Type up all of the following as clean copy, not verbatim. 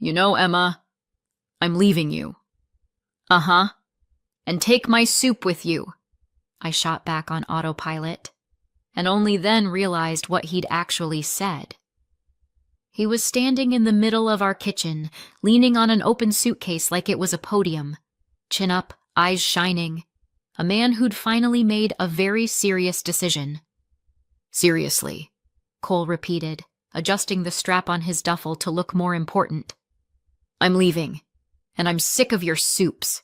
You know, Emma, I'm leaving you. Uh-huh. And take my soup with you. I shot back on autopilot, and only then realized what he'd actually said. He was standing in the middle of our kitchen, leaning on an open suitcase like it was a podium, chin up, eyes shining, a man who'd finally made a very serious decision. Seriously, Cole repeated, adjusting the strap on his duffel to look more important. I'm leaving, and I'm sick of your soups.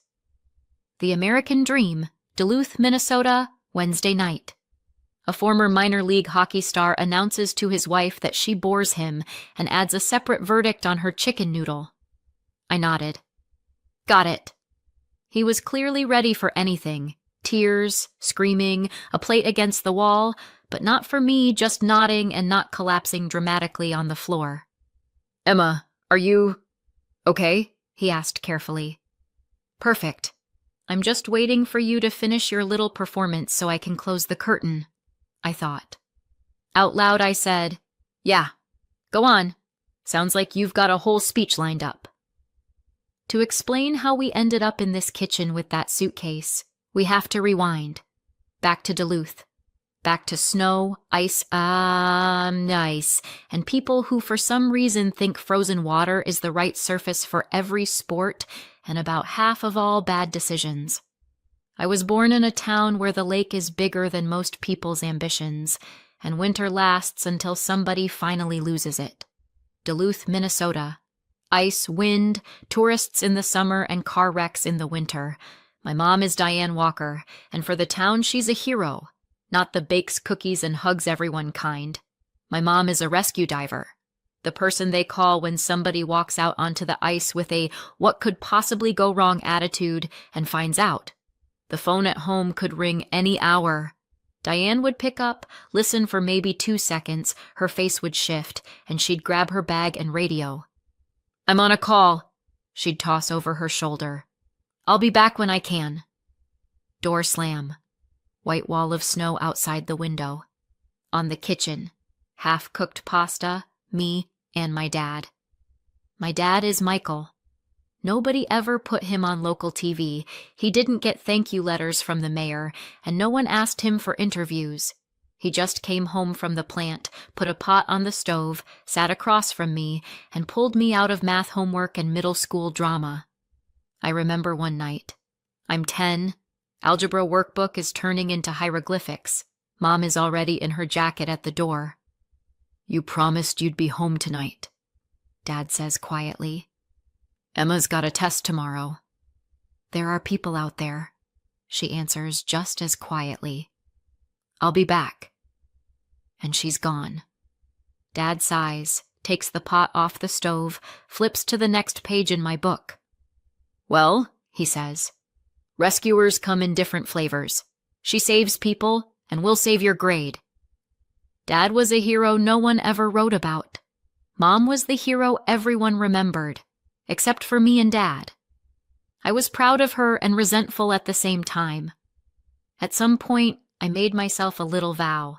The American Dream, Duluth, Minnesota, Wednesday night. A former minor league hockey star announces to his wife that she bores him and adds a separate verdict on her chicken noodle. I nodded. Got it. He was clearly ready for anything. Tears, screaming, a plate against the wall, but not for me just nodding and not collapsing dramatically on the floor. Emma, are you okay? He asked carefully. Perfect. I'm just waiting for you to finish your little performance so I can close the curtain, I thought. Out loud I said, Yeah, go on. Sounds like you've got a whole speech lined up. To explain how we ended up in this kitchen with that suitcase, we have to rewind. Back to Duluth. Back to snow, ice, and people who for some reason think frozen water is the right surface for every sport and about half of all bad decisions. I was born in a town where the lake is bigger than most people's ambitions, and winter lasts until somebody finally loses it. Duluth, Minnesota. Ice, wind, tourists in the summer, and car wrecks in the winter. My mom is Diane Walker, and for the town she's a hero. Not the bakes cookies and hugs everyone kind. My mom is a rescue diver. The person they call when somebody walks out onto the ice with a what could possibly go wrong attitude and finds out. The phone at home could ring any hour. Diane would pick up, listen for maybe 2 seconds, her face would shift, and she'd grab her bag and radio. I'm on a call, she'd toss over her shoulder. I'll be back when I can. Door slam. White wall of snow outside the window. On the kitchen, half-cooked pasta, me, and my dad. My dad is Michael. Nobody ever put him on local TV. He didn't get thank you letters from the mayor, and no one asked him for interviews. He just came home from the plant, put a pot on the stove, sat across from me, and pulled me out of math homework and middle school drama. I remember one night. I'm 10. Algebra workbook is turning into hieroglyphics. Mom is already in her jacket at the door. You promised you'd be home tonight, Dad says quietly. Emma's got a test tomorrow. There are people out there, she answers just as quietly. I'll be back. And she's gone. Dad sighs, takes the pot off the stove, flips to the next page in my book. Well, he says, rescuers come in different flavors. She saves people, and we'll save your grade. Dad was a hero no one ever wrote about. Mom was the hero everyone remembered, except for me and Dad. I was proud of her and resentful at the same time. At some point, I made myself a little vow.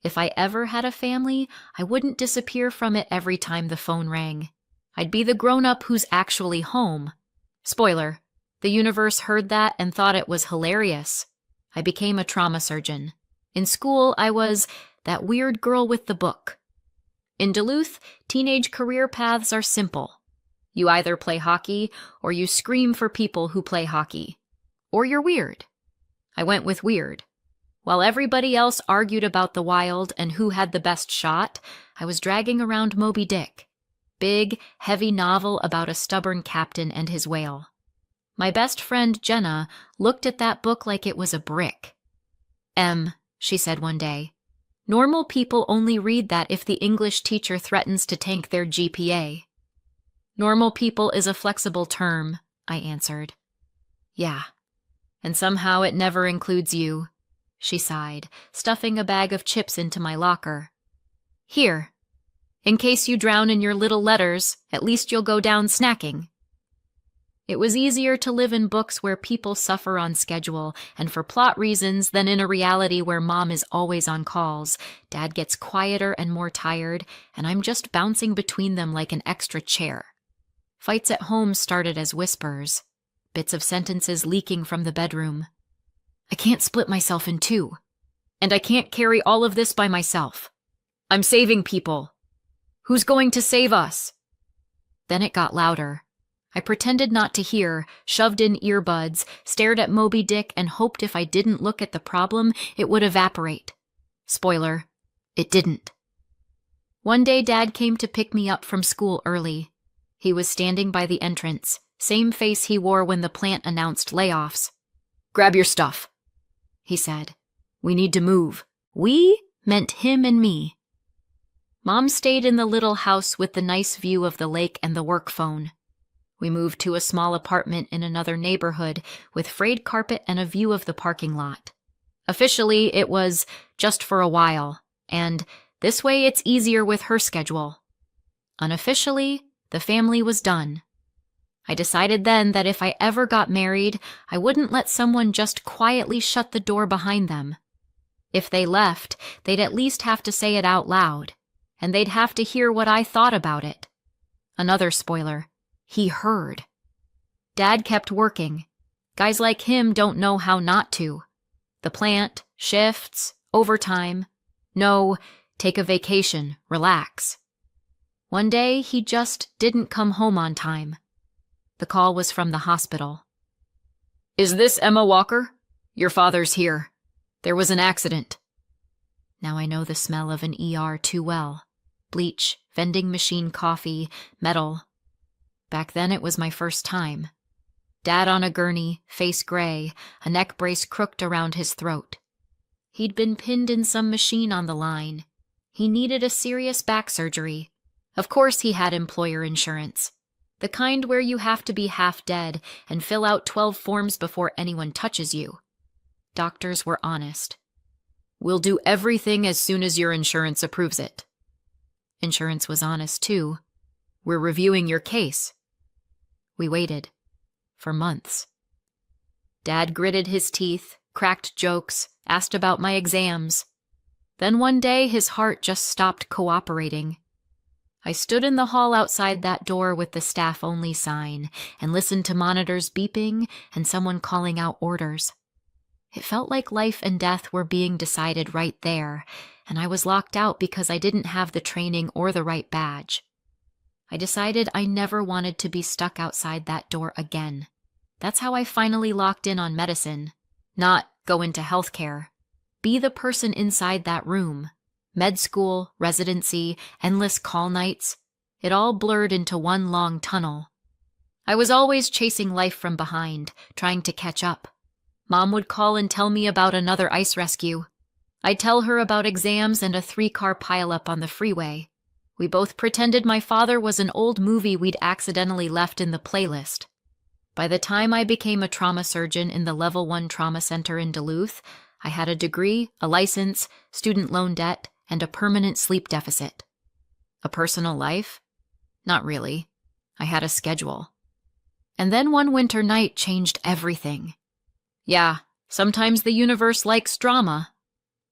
If I ever had a family, I wouldn't disappear from it every time the phone rang. I'd be the grown-up who's actually home. Spoiler. The universe heard that and thought it was hilarious. I became a trauma surgeon. In school, I was that weird girl with the book. In Duluth, teenage career paths are simple. You either play hockey, or you scream for people who play hockey. Or you're weird. I went with weird. While everybody else argued about the Wild and who had the best shot, I was dragging around Moby Dick. Big, heavy novel about a stubborn captain and his whale. My best friend, Jenna, looked at that book like it was a brick. She said one day, normal people only read that if the English teacher threatens to tank their GPA. Normal people is a flexible term, I answered. Yeah, and somehow it never includes you, she sighed, stuffing a bag of chips into my locker. Here, in case you drown in your little letters, at least you'll go down snacking. It was easier to live in books where people suffer on schedule and for plot reasons than in a reality where Mom is always on calls, Dad gets quieter and more tired, and I'm just bouncing between them like an extra chair. Fights at home started as whispers, bits of sentences leaking from the bedroom. I can't split myself in two, and I can't carry all of this by myself. I'm saving people. Who's going to save us? Then it got louder. I pretended not to hear, shoved in earbuds, stared at Moby Dick, and hoped if I didn't look at the problem, it would evaporate. Spoiler, it didn't. One day Dad came to pick me up from school early. He was standing by the entrance, same face he wore when the plant announced layoffs. "Grab your stuff," he said. "We need to move." We meant him and me. Mom stayed in the little house with the nice view of the lake and the work phone. We moved to a small apartment in another neighborhood with frayed carpet and a view of the parking lot. Officially, it was just for a while, and this way it's easier with her schedule. Unofficially, the family was done. I decided then that if I ever got married, I wouldn't let someone just quietly shut the door behind them. If they left, they'd at least have to say it out loud, and they'd have to hear what I thought about it. Another spoiler. He heard. Dad kept working. Guys like him don't know how not to. The plant, shifts, overtime. No, take a vacation, relax. One day, he just didn't come home on time. The call was from the hospital. "Is this Emma Walker? Your father's here. There was an accident." Now I know the smell of an ER too well. Bleach, vending machine coffee, metal. Back then it was my first time. Dad on a gurney, face gray, a neck brace crooked around his throat. He'd been pinned in some machine on the line. He needed a serious back surgery. Of course he had employer insurance. The kind where you have to be half dead and fill out 12 forms before anyone touches you. Doctors were honest. "We'll do everything as soon as your insurance approves it." Insurance was honest too. "We're reviewing your case." We waited. For months. Dad gritted his teeth, cracked jokes, asked about my exams. Then one day his heart just stopped cooperating. I stood in the hall outside that door with the staff-only sign and listened to monitors beeping and someone calling out orders. It felt like life and death were being decided right there, and I was locked out because I didn't have the training or the right badge. I decided I never wanted to be stuck outside that door again. That's how I finally locked in on medicine. Not go into healthcare. Be the person inside that room. Med school, residency, endless call nights. It all blurred into one long tunnel. I was always chasing life from behind, trying to catch up. Mom would call and tell me about another ice rescue. I'd tell her about exams and a 3-car pileup on the freeway. We both pretended my father was an old movie we'd accidentally left in the playlist. By the time I became a trauma surgeon in the Level 1 trauma center in Duluth, I had a degree, a license, student loan debt, and a permanent sleep deficit. A personal life? Not really. I had a schedule. And then one winter night changed everything. Yeah, sometimes the universe likes drama.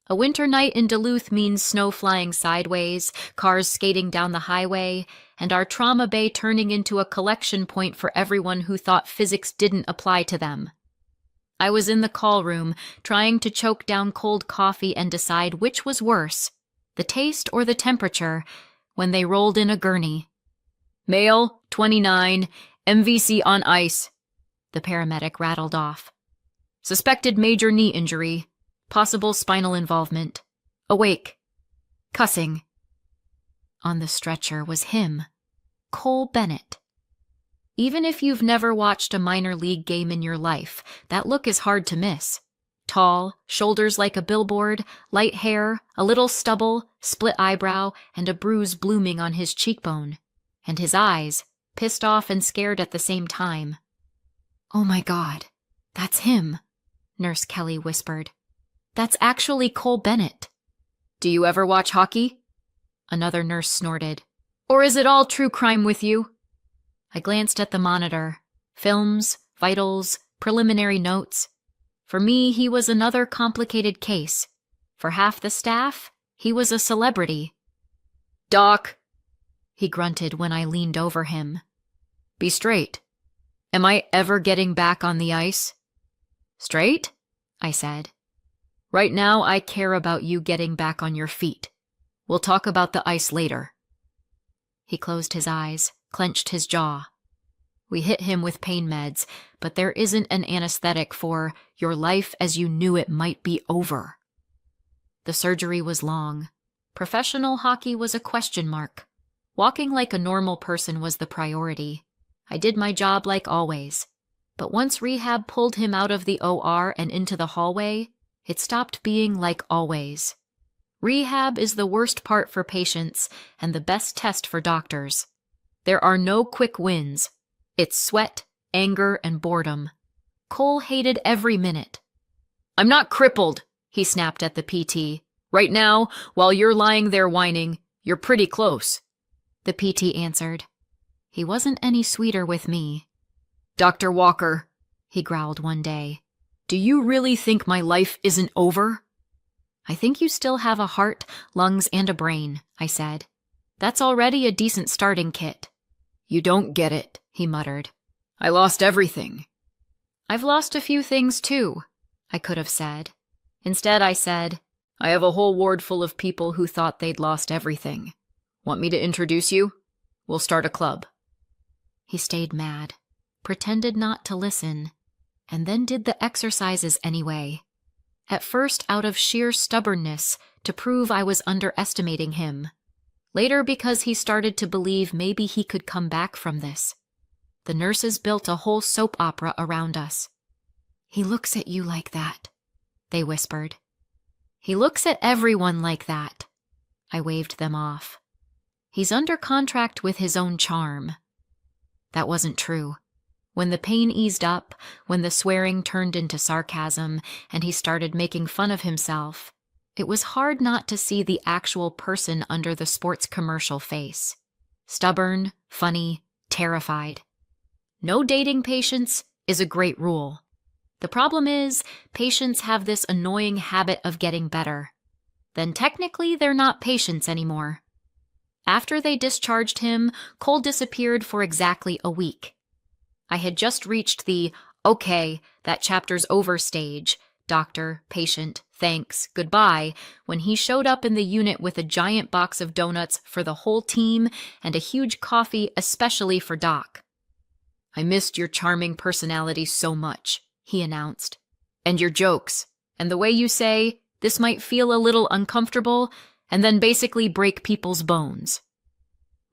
A winter night in Duluth means snow flying sideways, cars skating down the highway, and our trauma bay turning into a collection point for everyone who thought physics didn't apply to them. I was in the call room, trying to choke down cold coffee and decide which was worse, the taste or the temperature, when they rolled in a gurney. "Male, 29, MVC on ice," the paramedic rattled off. "Suspected major knee injury. Possible spinal involvement. Awake. Cussing." On the stretcher was him, Cole Bennett. Even if you've never watched a minor league game in your life, that look is hard to miss. Tall, shoulders like a billboard, light hair, a little stubble, split eyebrow, and a bruise blooming on his cheekbone. And his eyes, pissed off and scared at the same time. "Oh my God, that's him," Nurse Kelly whispered. "That's actually Cole Bennett." "Do you ever watch hockey?" Another nurse snorted. "Or is it all true crime with you?" I glanced at the monitor. Films, vitals, preliminary notes. For me, he was another complicated case. For half the staff, he was a celebrity. "Doc," he grunted when I leaned over him. Be straight. Am I ever getting back on the ice? Straight? I said. Right now, I care about you getting back on your feet. We'll talk about the ice later. He closed his eyes, clenched his jaw. We hit him with pain meds, but there isn't an anesthetic for your life as you knew it might be over. The surgery was long. Professional hockey was a question mark. Walking like a normal person was the priority. I did my job like always. But once rehab pulled him out of the OR and into the hallway, it stopped being like always. Rehab is the worst part for patients and the best test for doctors. There are no quick wins. It's sweat, anger, and boredom. Cole hated every minute. I'm not crippled, he snapped at the PT. Right now, while you're lying there whining, you're pretty close. The PT answered. He wasn't any sweeter with me. Dr. Walker, he growled one day, do you really think my life isn't over? I think you still have a heart, lungs, and a brain, I said. That's already a decent starting kit. You don't get it, he muttered. I lost everything. I've lost a few things too, I could have said. Instead, I said, I have a whole ward full of people who thought they'd lost everything. Want me to introduce you? We'll start a club. He stayed mad, pretended not to listen, and then did the exercises anyway. At first out of sheer stubbornness to prove I was underestimating him. Later because he started to believe maybe he could come back from this. The nurses built a whole soap opera around us. He looks at you like that, they whispered. He looks at everyone like that. I waved them off. He's under contract with his own charm. That wasn't true. When the pain eased up, when the swearing turned into sarcasm, and he started making fun of himself, it was hard not to see the actual person under the sports commercial face. Stubborn, funny, terrified. No dating patients is a great rule. The problem is, patients have this annoying habit of getting better. Then technically they're not patients anymore. After they discharged him, Cole disappeared for exactly a week. I had just reached the, okay, that chapter's over stage, doctor, patient, thanks, goodbye, when he showed up in the unit with a giant box of donuts for the whole team and a huge coffee especially for Doc. I missed your charming personality so much, he announced. And your jokes, and the way you say, this might feel a little uncomfortable, and then basically break people's bones.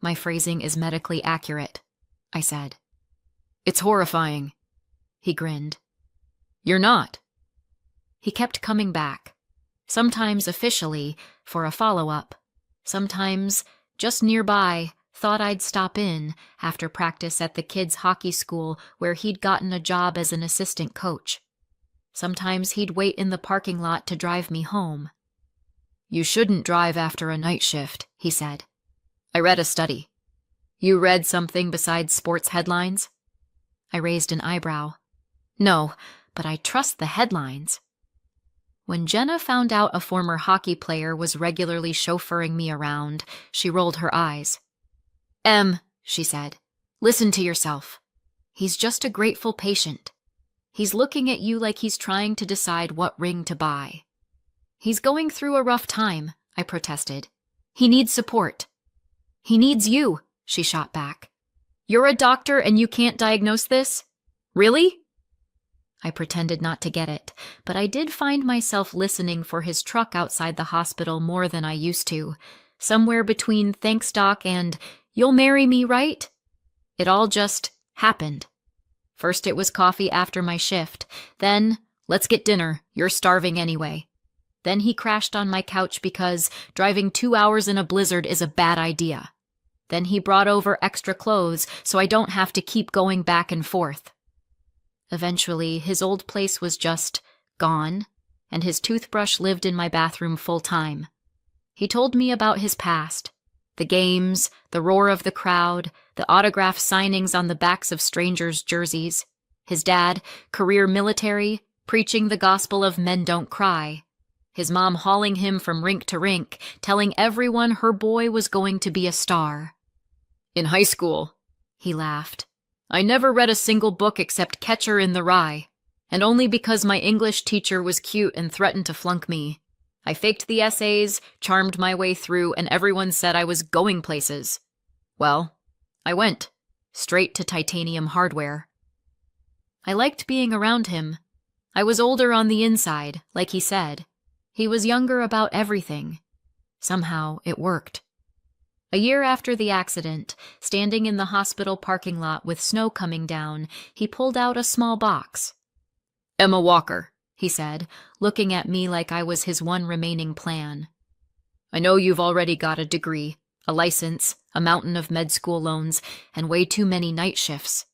My phrasing is medically accurate, I said. It's horrifying, he grinned. You're not. He kept coming back, sometimes officially for a follow-up, sometimes just nearby, thought I'd stop in after practice at the kids' hockey school where he'd gotten a job as an assistant coach. Sometimes he'd wait in the parking lot to drive me home. You shouldn't drive after a night shift, he said. I read a study. You read something besides sports headlines? I raised an eyebrow. No, but I trust the headlines. When Jenna found out a former hockey player was regularly chauffeuring me around, she rolled her eyes. She said, listen to yourself. He's just a grateful patient. He's looking at you like he's trying to decide what ring to buy. He's going through a rough time, I protested. He needs support. He needs you, she shot back. You're a doctor and you can't diagnose this? Really? I pretended not to get it, but I did find myself listening for his truck outside the hospital more than I used to, somewhere between thanks doc and you'll marry me, right? It all just happened. First it was coffee after my shift, then let's get dinner, you're starving anyway. Then he crashed on my couch because driving 2 hours in a blizzard is a bad idea. Then he brought over extra clothes so I don't have to keep going back and forth. Eventually, his old place was just gone, and his toothbrush lived in my bathroom full time. He told me about his past, the games, the roar of the crowd, the autograph signings on the backs of strangers' jerseys, his dad, career military, preaching the gospel of men don't cry, his mom hauling him from rink to rink, telling everyone her boy was going to be a star. In high school, he laughed, I never read a single book except Catcher in the Rye, and only because my English teacher was cute and threatened to flunk me. I faked the essays, charmed my way through, and everyone said I was going places. Well, I went, straight to Titanium Hardware. I liked being around him. I was older on the inside, like he said. He was younger about everything. Somehow, it worked. A year after the accident, standing in the hospital parking lot with snow coming down, he pulled out a small box. Emma Walker, he said, looking at me like I was his one remaining plan. I know you've already got a degree, a license, a mountain of med school loans, and way too many night shifts.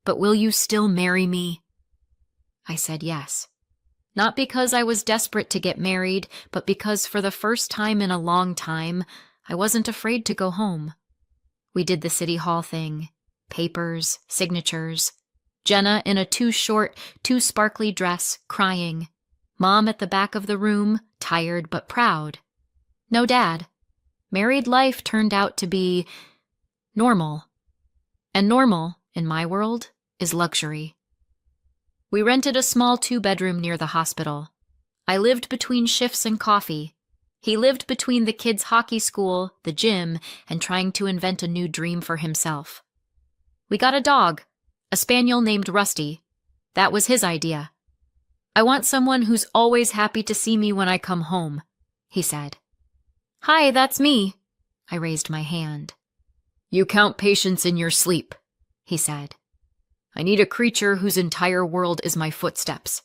But will you still marry me? I said yes. Not because I was desperate to get married, but because for the first time in a long time, I wasn't afraid to go home. We did the city hall thing. Papers, signatures. Jenna in a too short, too sparkly dress, crying. Mom at the back of the room, tired but proud. No dad. Married life turned out to be normal. And normal, in my world, is luxury. We rented a small 2-bedroom near the hospital. I lived between shifts and coffee. He lived between the kids' hockey school, the gym, and trying to invent a new dream for himself. We got a dog, a spaniel named Rusty. That was his idea. I want someone who's always happy to see me when I come home, he said. Hi, that's me. I raised my hand. You count patients in your sleep, he said. I need a creature whose entire world is my footsteps.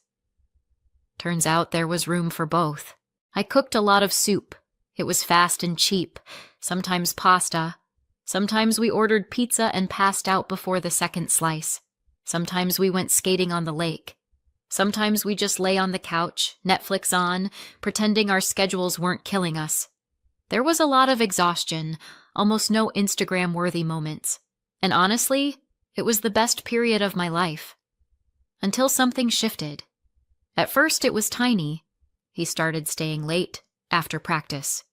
Turns out there was room for both. I cooked a lot of soup. It was fast and cheap, sometimes pasta. Sometimes we ordered pizza and passed out before the second slice. Sometimes we went skating on the lake. Sometimes we just lay on the couch, Netflix on, pretending our schedules weren't killing us. There was a lot of exhaustion, almost no Instagram-worthy moments. And honestly, it was the best period of my life. Until something shifted. At first it was tiny. He started staying late, after practice.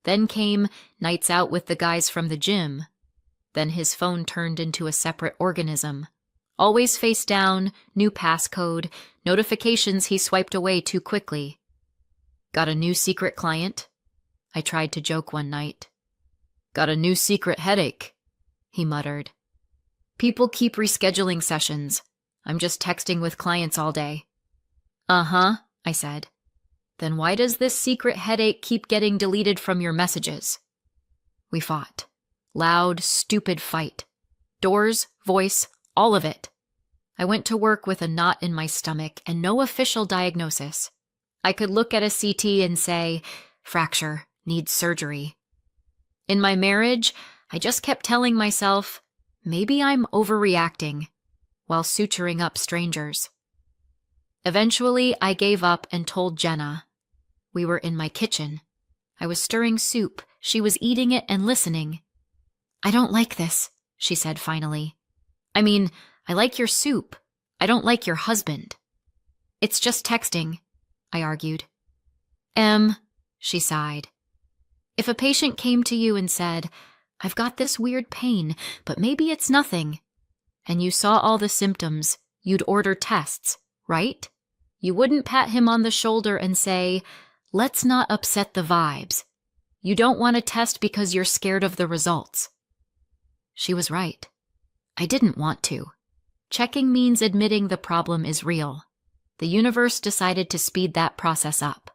Then came nights out with the guys from the gym. Then his phone turned into a separate organism. Always face down, new passcode, notifications he swiped away too quickly. Got a new secret client? I tried to joke one night. Got a new secret headache, he muttered. People keep rescheduling sessions. I'm just texting with clients all day. Uh-huh, I said. Then why does this secret headache keep getting deleted from your messages? We fought. Loud, stupid fight. Doors, voice, all of it. I went to work with a knot in my stomach and no official diagnosis. I could look at a CT and say, fracture, needs surgery. In my marriage, I just kept telling myself, maybe I'm overreacting, while suturing up strangers. Eventually, I gave up and told Jenna. We were in my kitchen. I was stirring soup. She was eating it and listening. I don't like this, she said finally. I mean, I like your soup. I don't like your husband. It's just texting, I argued. She sighed. If a patient came to you and said, I've got this weird pain, but maybe it's nothing, and you saw all the symptoms, you'd order tests, right? You wouldn't pat him on the shoulder and say, let's not upset the vibes. You don't want to test because you're scared of the results. She was right. I didn't want to. Checking means admitting the problem is real. The universe decided to speed that process up.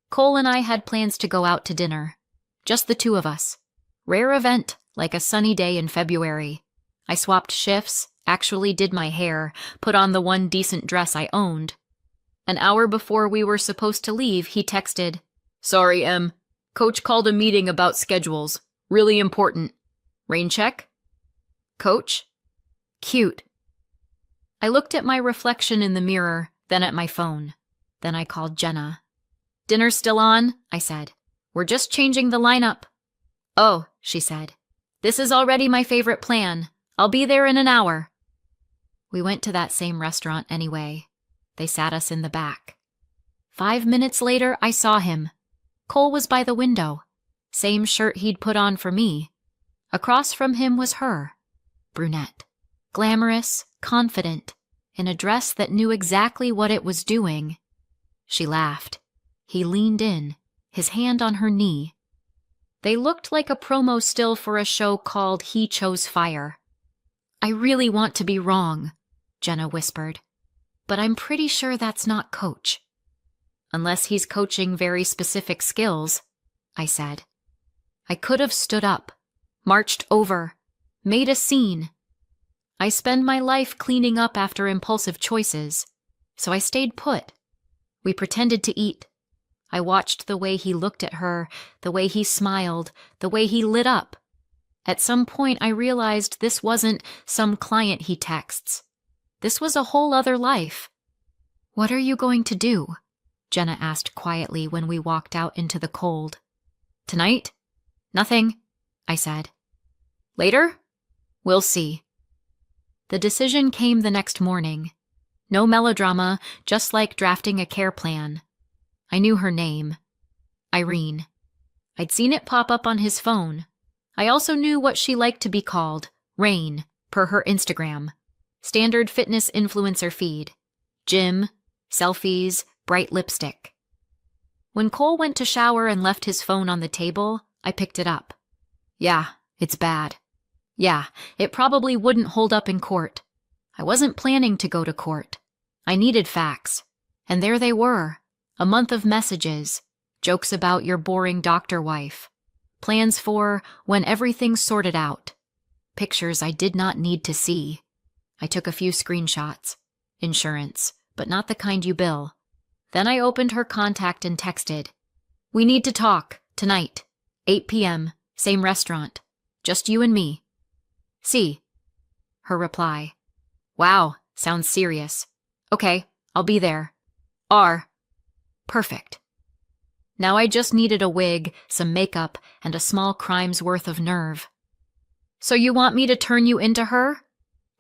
Cole and I had plans to go out to dinner. Just the two of us. Rare event, like a sunny day in February. I swapped shifts, actually did my hair, put on the one decent dress I owned. An hour before we were supposed to leave, he texted, Sorry, Em. Coach called a meeting about schedules. Really important. Rain check? Coach? Cute. I looked at my reflection in the mirror, then at my phone. Then I called Jenna. Dinner's still on, I said. We're just changing the lineup. Oh, she said. This is already my favorite plan. I'll be there in an hour. We went to that same restaurant anyway. They sat us in the back. 5 minutes later, I saw him. Cole was by the window. Same shirt he'd put on for me. Across from him was her. Brunette. glamorous, confident, in a dress that knew exactly what it was doing. She laughed. He leaned in, his hand on her knee. They looked like a promo still for a show called He Chose Fire. "I really want to be wrong," Jenna whispered, "but I'm pretty sure that's not Coach." "Unless he's coaching very specific skills," I said. I could have stood up, marched over, made a scene. I spend my life cleaning up after impulsive choices, so I stayed put. We pretended to eat. I watched the way he looked at her, the way he smiled, the way he lit up. At some point I realized this wasn't some client he texts. This was a whole other life. "What are you going to do?" Jenna asked quietly when we walked out into the cold. "Tonight? Nothing," I said. "Later? We'll see." The decision came the next morning. No melodrama, just like drafting a care plan. I knew her name. Irene. I'd seen it pop up on his phone. I also knew what she liked to be called, Rain, per her Instagram. Standard fitness influencer feed. Gym, selfies, bright lipstick. When Cole went to shower and left his phone on the table, I picked it up. Yeah, it's bad. Yeah, it probably wouldn't hold up in court. I wasn't planning to go to court. I needed facts. And there they were. A month of messages. Jokes about your boring doctor wife. Plans for when everything's sorted out. Pictures I did not need to see. I took a few screenshots. Insurance, but not the kind you bill. Then I opened her contact and texted. "We need to talk, tonight. 8 p.m., same restaurant. Just you and me." "See." Her reply. "Wow, sounds serious. Okay, I'll be there. R." Perfect. Now I just needed a wig, some makeup, and a small crime's worth of nerve. "So you want me to turn you into her?"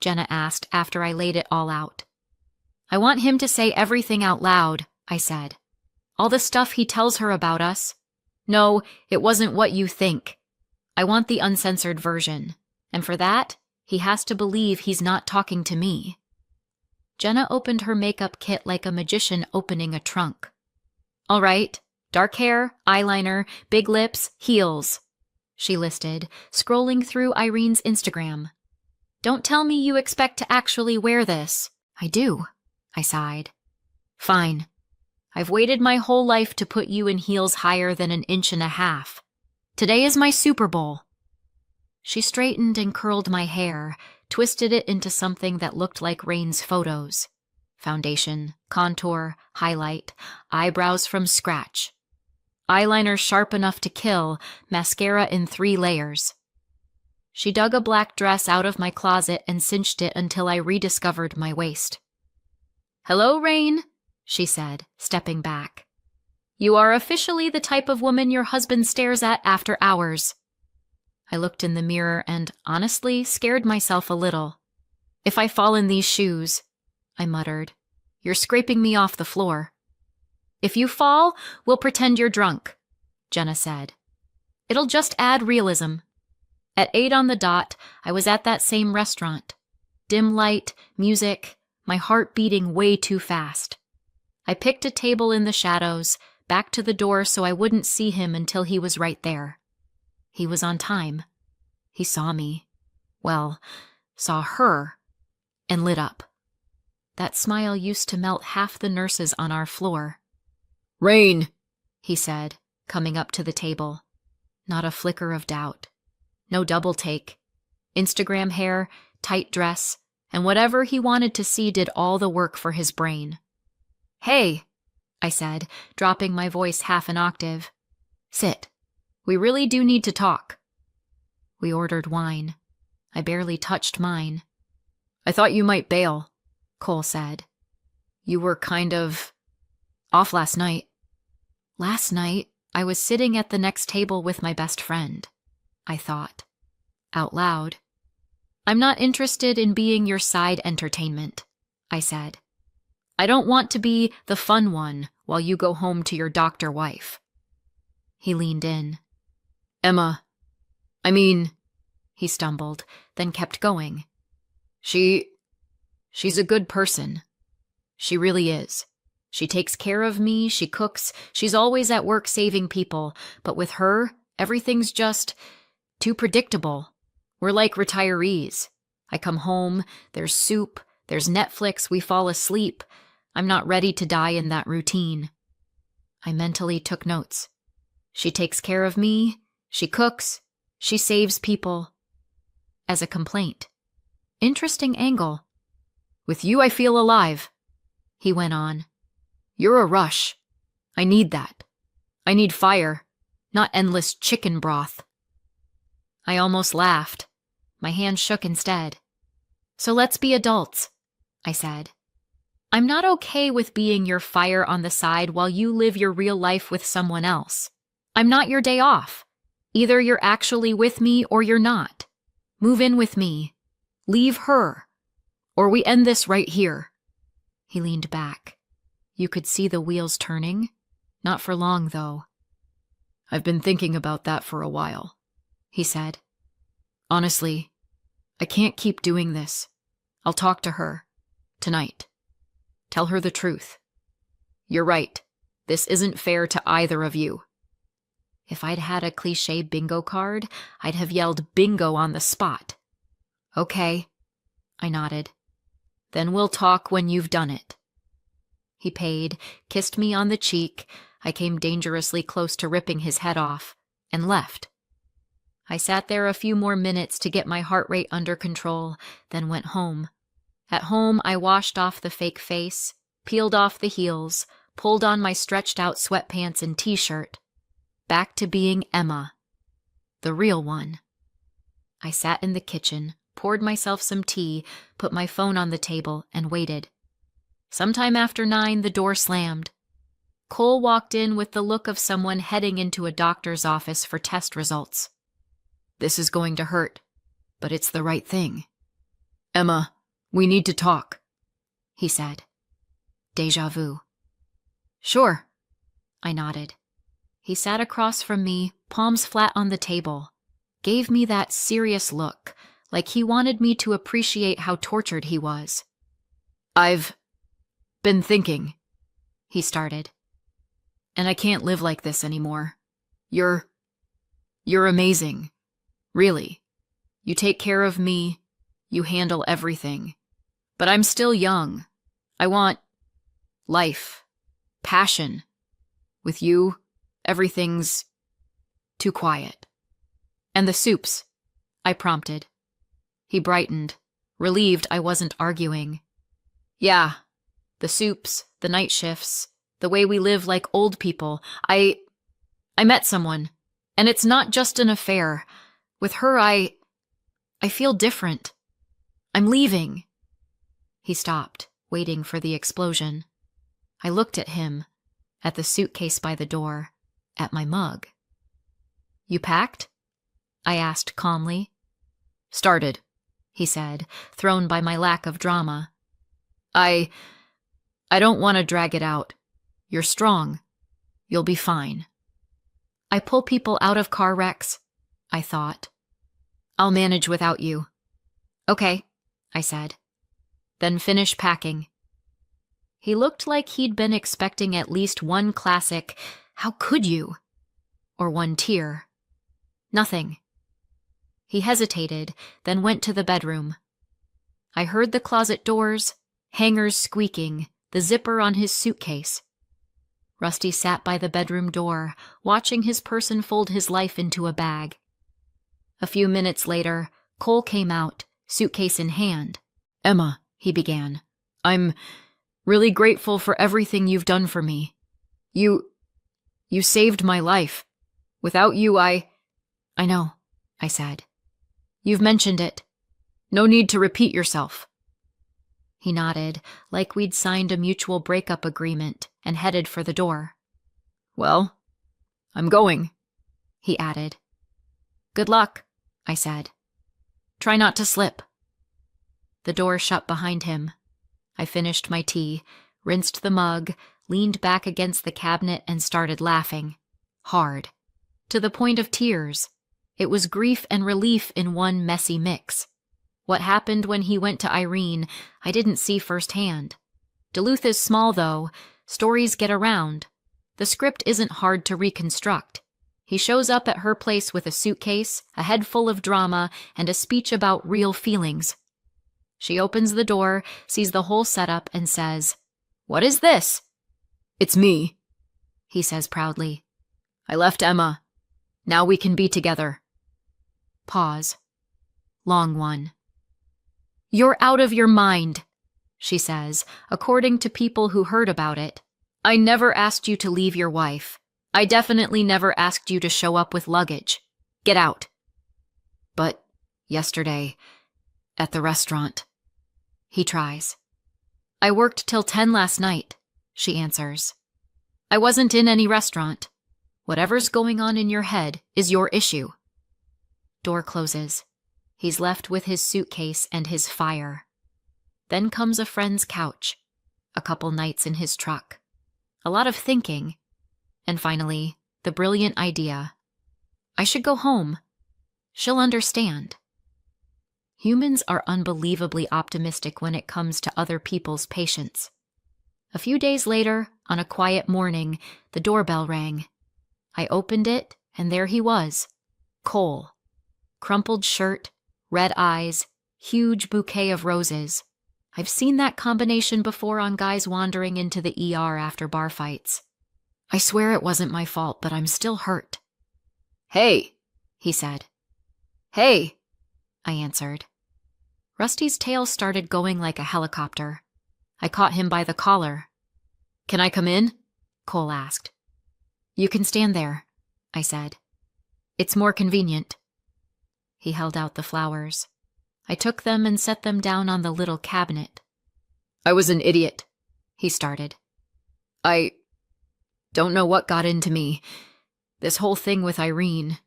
Jenna asked after I laid it all out. "I want him to say everything out loud," I said. "All the stuff he tells her about us. No, it wasn't what you think. I want the uncensored version. And for that, he has to believe he's not talking to me." Jenna opened her makeup kit like a magician opening a trunk. "All right, dark hair, eyeliner, big lips, heels," she listed, scrolling through Irene's Instagram. "Don't tell me you expect to actually wear this." "I do," I sighed. "Fine. I've waited my whole life to put you in heels higher than 1.5 inches. Today is my Super Bowl." She straightened and curled my hair, twisted it into something that looked like Rain's photos. Foundation, contour, highlight, eyebrows from scratch. Eyeliner sharp enough to kill, mascara in 3 layers. She dug a black dress out of my closet and cinched it until I rediscovered my waist. "Hello, Rain," she said, stepping back. "You are officially the type of woman your husband stares at after hours." I looked in the mirror and, honestly, scared myself a little. "If I fall in these shoes," I muttered, "you're scraping me off the floor." "If you fall, we'll pretend you're drunk," Jenna said. "It'll just add realism." At 8 on the dot, I was at that same restaurant. Dim light, music, my heart beating way too fast. I picked a table in the shadows, back to the door so I wouldn't see him until he was right there. He was on time. He saw me. Well, saw her, and lit up. That smile used to melt half the nurses on our floor. "Rain," he said, coming up to the table. Not a flicker of doubt. No double take. Instagram hair, tight dress, and whatever he wanted to see did all the work for his brain. "Hey," I said, dropping my voice half an octave. "Sit. We really do need to talk." We ordered wine. I barely touched mine. "I thought you might bail," Cole said. "You were kind of off last night." Last night, I was sitting at the next table with my best friend. I thought. Out loud. "I'm not interested in being your side entertainment," I said. "I don't want to be the fun one while you go home to your doctor wife." He leaned in. "Emma, he stumbled, then kept going. She's a good person. She really is. She takes care of me, she cooks, she's always at work saving people, but with her, everything's just too predictable. We're like retirees. I come home, there's soup, there's Netflix, we fall asleep. I'm not ready to die in that routine. I mentally took notes. She takes care of me, she cooks, she saves people. As a complaint. Interesting angle. With you, I feel alive, he went on. You're a rush. I need that. I need fire, not endless chicken broth. I almost laughed. My hand shook instead. So let's be adults, I said. I'm not okay with being your fire on the side while you live your real life with someone else. I'm not your day off. Either you're actually with me or you're not. Move in with me. Leave her. Or we end this right here. He leaned back. You could see the wheels turning. Not for long, though. I've been thinking about that for a while, he said. Honestly, I can't keep doing this. I'll talk to her. Tonight. Tell her the truth. You're right. This isn't fair to either of you. If I'd had a cliché bingo card, I'd have yelled bingo on the spot. Okay, I nodded. Then we'll talk when you've done it. He paid, kissed me on the cheek, I came dangerously close to ripping his head off, and left. I sat there a few more minutes to get my heart rate under control, then went home. At home, I washed off the fake face, peeled off the heels, pulled on my stretched-out sweatpants and t-shirt. Back to being Emma. The real one. I sat in the kitchen, poured myself some tea, put my phone on the table, and waited. Sometime after 9, the door slammed. Cole walked in with the look of someone heading into a doctor's office for test results. This is going to hurt, but it's the right thing. Emma, we need to talk, he said. Déjà vu. Sure, I nodded. He sat across from me, palms flat on the table, gave me that serious look, like he wanted me to appreciate how tortured he was. I've been thinking, he started. And I can't live like this anymore. You're amazing. Really. You take care of me. You handle everything. But I'm still young. I want life, passion. With you, everything's too quiet. And the soups, I prompted. He brightened, relieved I wasn't arguing. Yeah, the soups, the night shifts, the way we live like old people. I met someone, and it's not just an affair. With her, I feel different. I'm leaving. He stopped, waiting for the explosion. I looked at him, at the suitcase by the door, at my mug. You packed? I asked calmly. Started, he said, thrown by my lack of drama. I don't want to drag it out. You're strong. You'll be fine. I pull people out of car wrecks, I thought. I'll manage without you. Okay, I said. Then finish packing. He looked like he'd been expecting at least one classic, "How could you?" or one tear. Nothing. He hesitated, then went to the bedroom. I heard the closet doors, hangers squeaking, the zipper on his suitcase. Rusty sat by the bedroom door, watching his person fold his life into a bag. A few minutes later, Cole came out, suitcase in hand. Emma, he began, I'm really grateful for everything you've done for me. You saved my life. Without you, I know, I said. You've mentioned it. No need to repeat yourself. He nodded, like we'd signed a mutual breakup agreement, and headed for the door. Well, I'm going, he added. Good luck, I said. Try not to slip. The door shut behind him. I finished my tea, rinsed the mug, leaned back against the cabinet and started laughing. Hard. To the point of tears. It was grief and relief in one messy mix. What happened when he went to Irene, I didn't see firsthand. Duluth is small, though. Stories get around. The script isn't hard to reconstruct. He shows up at her place with a suitcase, a head full of drama, and a speech about real feelings. She opens the door, sees the whole setup, and says, "What is this?" "It's me," he says proudly. "I left Emma. Now we can be together." Pause. Long one. "You're out of your mind," she says, according to people who heard about it. "I never asked you to leave your wife. I definitely never asked you to show up with luggage. Get out." "But yesterday, at the restaurant," he tries. "I worked till 10 last night," she answers. "I wasn't in any restaurant. Whatever's going on in your head is your issue." Door closes. He's left with his suitcase and his fire. Then comes a friend's couch, a couple nights in his truck, a lot of thinking, and finally, the brilliant idea. I should go home. She'll understand. Humans are unbelievably optimistic when it comes to other people's patience. A few days later, on a quiet morning, the doorbell rang. I opened it, and there he was, Cole. Crumpled shirt, red eyes, huge bouquet of roses. I've seen that combination before on guys wandering into the ER after bar fights. I swear it wasn't my fault, but I'm still hurt. "Hey," he said. "Hey," I answered. Rusty's tail started going like a helicopter. I caught him by the collar. "Can I come in?" Cole asked. "You can stand there," I said. "It's more convenient." He held out the flowers. I took them and set them down on the little cabinet. "I was an idiot," he started. "I don't know what got into me. This whole thing with Irene.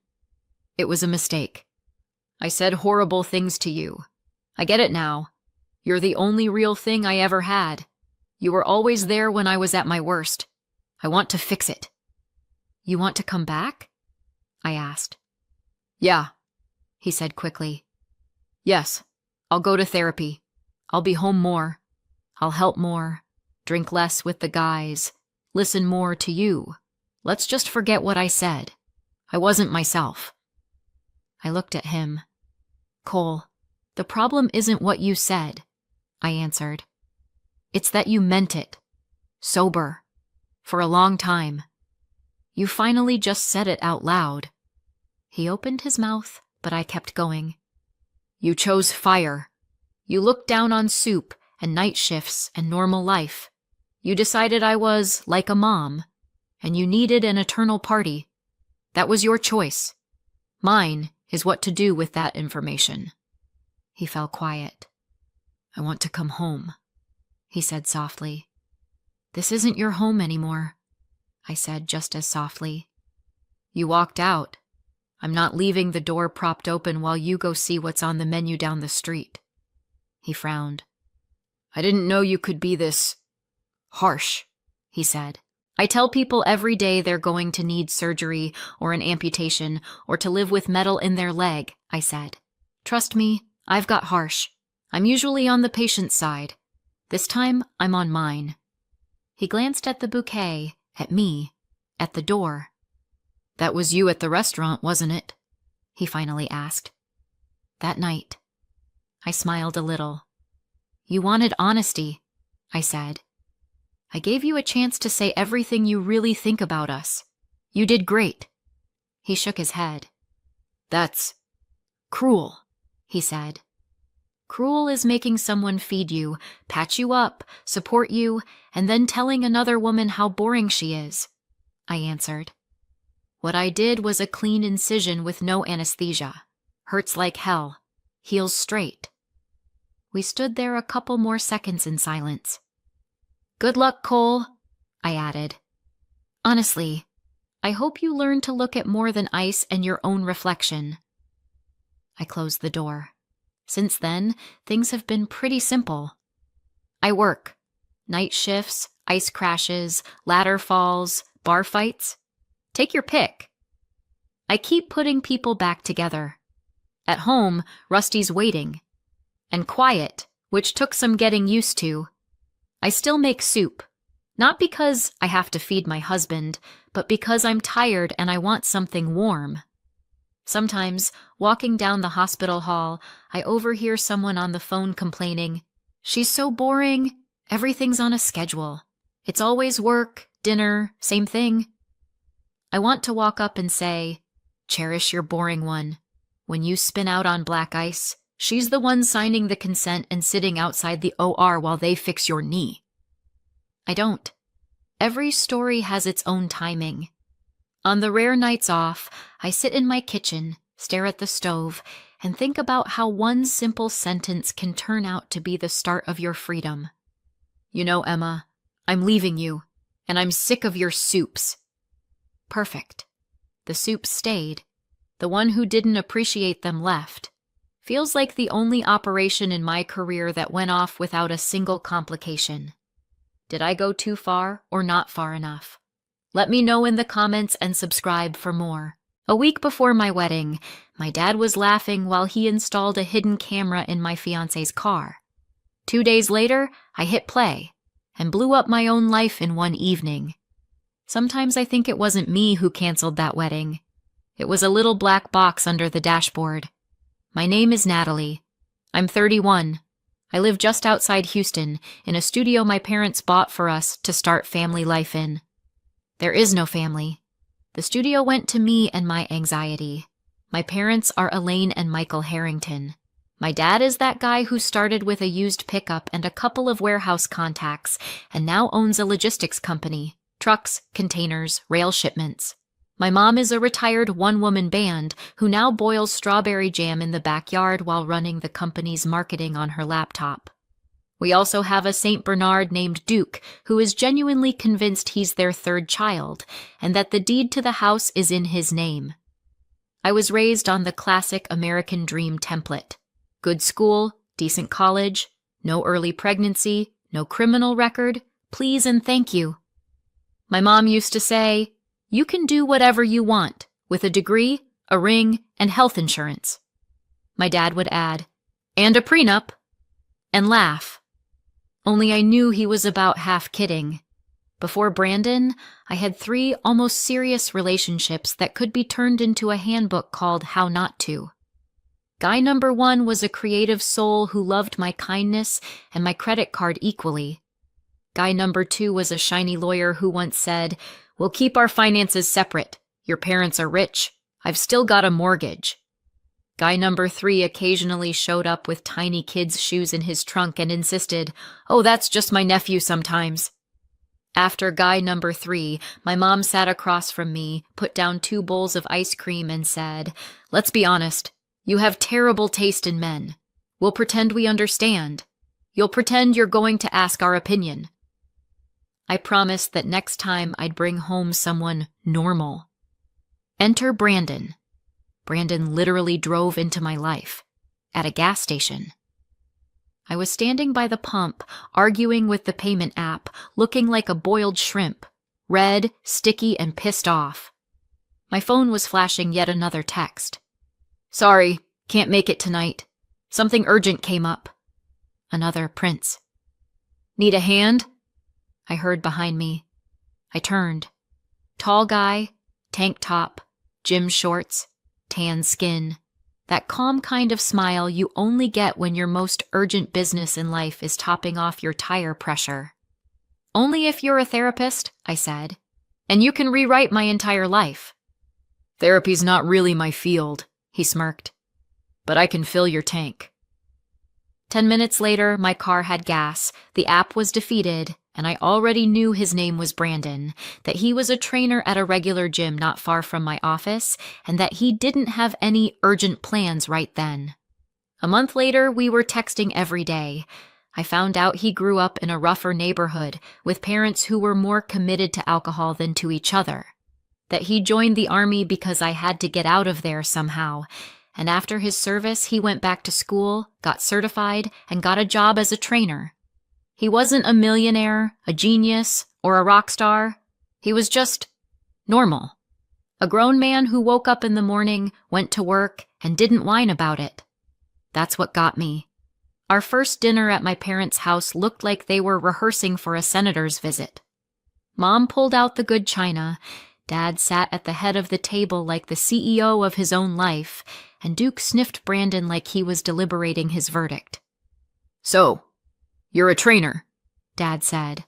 It was a mistake. I said horrible things to you. I get it now. You're the only real thing I ever had. You were always there when I was at my worst. I want to fix it." "You want to come back?" I asked. "Yeah," he said quickly. "Yes, I'll go to therapy. I'll be home more. I'll help more, drink less with the guys, listen more to you. Let's just forget what I said. I wasn't myself." I looked at him. "Cole, the problem isn't what you said," I answered. "It's that you meant it. Sober. For a long time. You finally just said it out loud." He opened his mouth, but I kept going. "You chose fire. You looked down on soup and night shifts and normal life. You decided I was like a mom, and you needed an eternal party. That was your choice. Mine is what to do with that information." He fell quiet. "I want to come home," he said softly. "This isn't your home anymore," I said just as softly. "You walked out. I'm not leaving the door propped open while you go see what's on the menu down the street." He frowned. "I didn't know you could be this harsh," he said. "I tell people every day they're going to need surgery or an amputation or to live with metal in their leg," I said. "Trust me, I've got harsh. I'm usually on the patient's side. This time, I'm on mine." He glanced at the bouquet, at me, at the door. "That was you at the restaurant, wasn't it?" he finally asked. "That night." I smiled a little. "You wanted honesty," I said. "I gave you a chance to say everything you really think about us. You did great." He shook his head. "That's cruel," he said. "Cruel is making someone feed you, patch you up, support you, and then telling another woman how boring she is," I answered. "What I did was a clean incision with no anesthesia. Hurts like hell. Heals straight." We stood there a couple more seconds in silence. "Good luck, Cole," I added. "Honestly, I hope you learn to look at more than ice and your own reflection." I closed the door. Since then, things have been pretty simple. I work. Night shifts, ice crashes, ladder falls, bar fights. Take your pick. I keep putting people back together. At home, Rusty's waiting. and quiet, which took some getting used to. I still make soup, not because I have to feed my husband, but because I'm tired and I want something warm. Sometimes, walking down the hospital hall, I overhear someone on the phone complaining, "She's so boring. Everything's on a schedule. It's always work, dinner, same thing." I want to walk up and say, "Cherish your boring one. When you spin out on black ice, she's the one signing the consent and sitting outside the OR while they fix your knee." I don't. Every story has its own timing. On the rare nights off, I sit in my kitchen, stare at the stove, and think about how one simple sentence can turn out to be the start of your freedom. "You know, Emma, I'm leaving you, and I'm sick of your soups." Perfect. The soups stayed. The one who didn't appreciate them left. Feels like the only operation in my career that went off without a single complication. Did I go too far or not far enough? Let me know in the comments and subscribe for more. A week before my wedding, my dad was laughing while he installed a hidden camera in my fiancé's car. 2 days later, I hit play and blew up my own life in one evening. Sometimes I think it wasn't me who canceled that wedding. It was a little black box under the dashboard. My name is Natalie. I'm 31. I live just outside Houston, in a studio my parents bought for us to start family life in. There is no family. The studio went to me and my anxiety. My parents are Elaine and Michael Harrington. My dad is that guy who started with a used pickup and a couple of warehouse contacts and now owns a logistics company, trucks, containers, rail shipments. My mom is a retired one-woman band who now boils strawberry jam in the backyard while running the company's marketing on her laptop. We also have a St. Bernard named Duke who is genuinely convinced he's their third child and that the deed to the house is in his name. I was raised on the classic American dream template. Good school, decent college, no early pregnancy, no criminal record, please and thank you. My mom used to say, "You can do whatever you want, with a degree, a ring, and health insurance." My dad would add, "And a prenup," and laugh. Only I knew he was about half kidding. Before Brandon, I had 3 almost serious relationships that could be turned into a handbook called How Not To. Guy number 1 was a creative soul who loved my kindness and my credit card equally. Guy number 2 was a shiny lawyer who once said, "We'll keep our finances separate. Your parents are rich. I've still got a mortgage." Guy number 3 occasionally showed up with tiny kids' shoes in his trunk and insisted, "Oh, that's just my nephew sometimes." After guy number 3, my mom sat across from me, put down 2 bowls of ice cream and said, "Let's be honest. You have terrible taste in men. We'll pretend we understand. You'll pretend you're going to ask our opinion." I promised that next time I'd bring home someone normal. Enter Brandon. Brandon literally drove into my life, at a gas station. I was standing by the pump, arguing with the payment app, looking like a boiled shrimp, red, sticky, and pissed off. My phone was flashing yet another text. "Sorry, can't make it tonight. Something urgent came up." Another Prince. "Need a hand?" I heard behind me. I turned. Tall guy, tank top, gym shorts, tan skin. That calm kind of smile you only get when your most urgent business in life is topping off your tire pressure. "Only if you're a therapist," I said, "and you can rewrite my entire life." "Therapy's not really my field," he smirked, "but I can fill your tank." 10 minutes later, my car had gas, the app was defeated, and I already knew his name was Brandon, that he was a trainer at a regular gym not far from my office, and that he didn't have any urgent plans right then. A month later, we were texting every day. I found out he grew up in a rougher neighborhood with parents who were more committed to alcohol than to each other. That he joined the army because I had to get out of there somehow, and after his service, he went back to school, got certified, and got a job as a trainer. He wasn't a millionaire, a genius, or a rock star. He was just normal. A grown man who woke up in the morning, went to work, and didn't whine about it. That's what got me. Our first dinner at my parents' house looked like they were rehearsing for a senator's visit. Mom pulled out the good china, Dad sat at the head of the table like the CEO of his own life, and Duke sniffed Brandon like he was deliberating his verdict. "So, you're a trainer?" Dad said.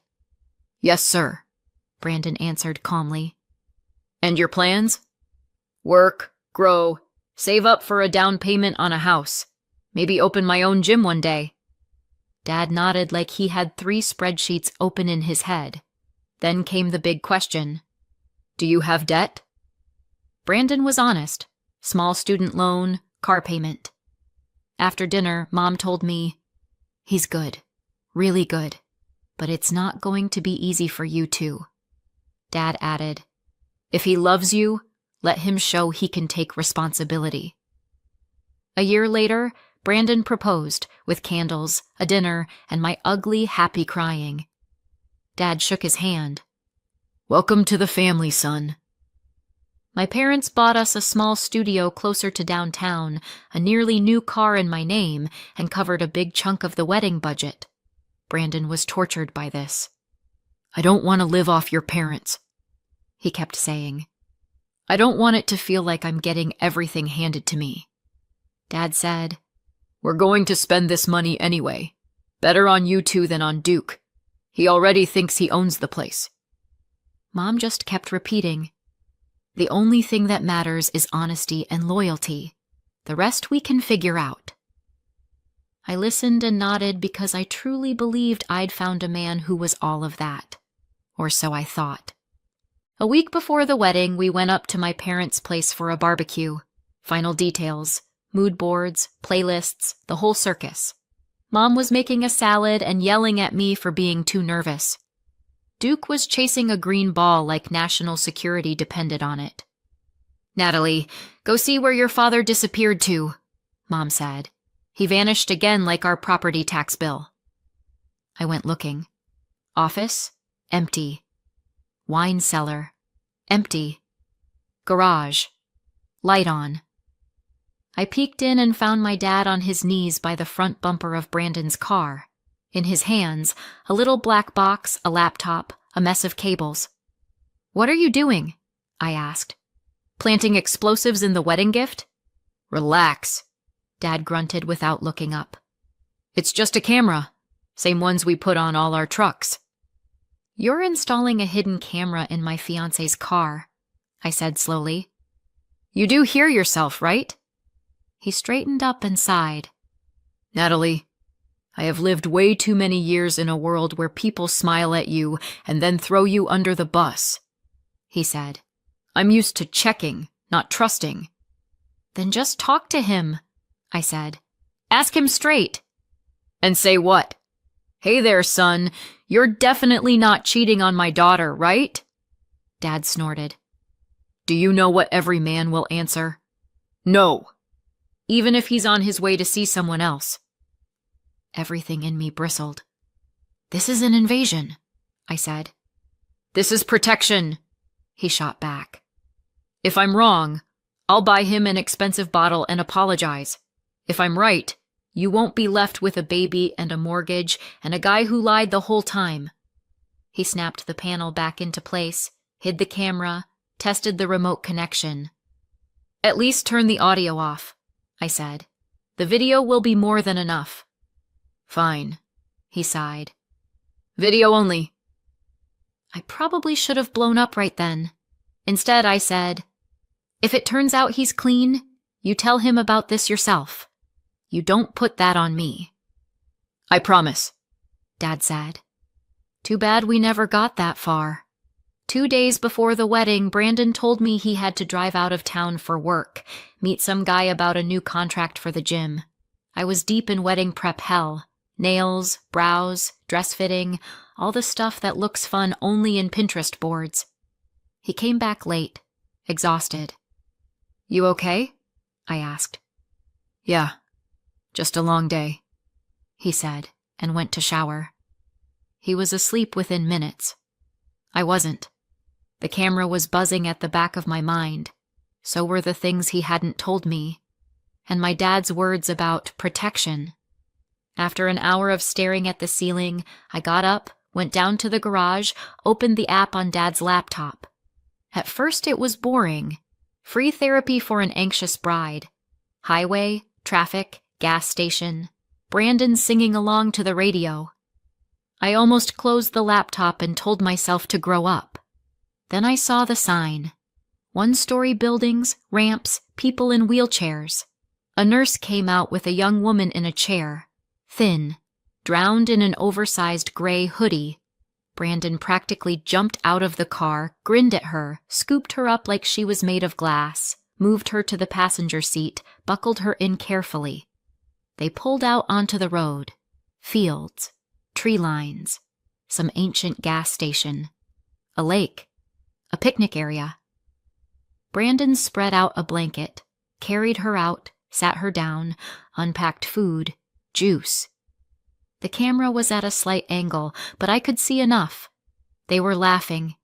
"Yes, sir," Brandon answered calmly. "And your plans?" "Work, grow, save up for a down payment on a house. Maybe open my own gym one day." Dad nodded like he had 3 spreadsheets open in his head. Then came the big question. "Do you have debt?" Brandon was honest. Small student loan, car payment. After dinner, Mom told me, "He's good, really good, but it's not going to be easy for you too." Dad added, "If he loves you, let him show he can take responsibility." A year later, Brandon proposed, with candles, a dinner, and my ugly, happy crying. Dad shook his hand. "Welcome to the family, son." My parents bought us a small studio closer to downtown, a nearly new car in my name, and covered a big chunk of the wedding budget. Brandon was tortured by this. "I don't want to live off your parents," he kept saying. "I don't want it to feel like I'm getting everything handed to me." Dad said, "We're going to spend this money anyway. Better on you two than on Duke. He already thinks he owns the place." Mom just kept repeating, "The only thing that matters is honesty and loyalty. The rest we can figure out." I listened and nodded because I truly believed I'd found a man who was all of that. Or so I thought. A week before the wedding, we went up to my parents' place for a barbecue. Final details, mood boards, playlists, the whole circus. Mom was making a salad and yelling at me for being too nervous. Duke was chasing a green ball like national security depended on it. "Natalie, go see where your father disappeared to," Mom said. "He vanished again like our property tax bill." I went looking. Office, empty. Wine cellar, empty. Garage, light on. I peeked in and found my dad on his knees by the front bumper of Brandon's car. In his hands, a little black box, a laptop, a mess of cables. "What are you doing?" I asked. "Planting explosives in the wedding gift?" "Relax," Dad grunted without looking up. "It's just a camera. Same ones we put on all our trucks." "You're installing a hidden camera in my fiancé's car," I said slowly. "You do hear yourself, right?" He straightened up and sighed. "Natalie, I have lived way too many years in a world where people smile at you and then throw you under the bus," he said. "I'm used to checking, not trusting." "Then just talk to him," I said. "Ask him straight." "And say what? Hey there, son, you're definitely not cheating on my daughter, right?" Dad snorted. "Do you know what every man will answer? No. Even if he's on his way to see someone else." Everything in me bristled. "This is an invasion," I said. "This is protection," he shot back. "If I'm wrong, I'll buy him an expensive bottle and apologize. If I'm right, you won't be left with a baby and a mortgage and a guy who lied the whole time." He snapped the panel back into place, hid the camera, tested the remote connection. "At least turn the audio off," I said. "The video will be more than enough." "Fine," he sighed. "Video only." I probably should have blown up right then. Instead, I said, "If it turns out he's clean, you tell him about this yourself. You don't put that on me." "I promise," Dad said. Too bad we never got that far. 2 days before the wedding, Brandon told me he had to drive out of town for work, meet some guy about a new contract for the gym. I was deep in wedding prep hell. Nails, brows, dress fitting, all the stuff that looks fun only in Pinterest boards. He came back late, exhausted. "You okay?" I asked. "Yeah, just a long day," he said, and went to shower. He was asleep within minutes. I wasn't. The camera was buzzing at the back of my mind. So were the things he hadn't told me. And my dad's words about protection. After an hour of staring at the ceiling, I got up, went down to the garage, opened the app on Dad's laptop. At first it was boring. Free therapy for an anxious bride. Highway, traffic, gas station. Brandon singing along to the radio. I almost closed the laptop and told myself to grow up. Then I saw the sign. One-story buildings, ramps, people in wheelchairs. A nurse came out with a young woman in a chair, thin, drowned in an oversized gray hoodie. Brandon practically jumped out of the car, grinned at her, scooped her up like she was made of glass, moved her to the passenger seat, buckled her in carefully. They pulled out onto the road. Fields, tree lines, some ancient gas station, a lake, a picnic area. Brandon spread out a blanket, carried her out, sat her down, unpacked food, juice. The camera was at a slight angle, but I could see enough. They were laughing.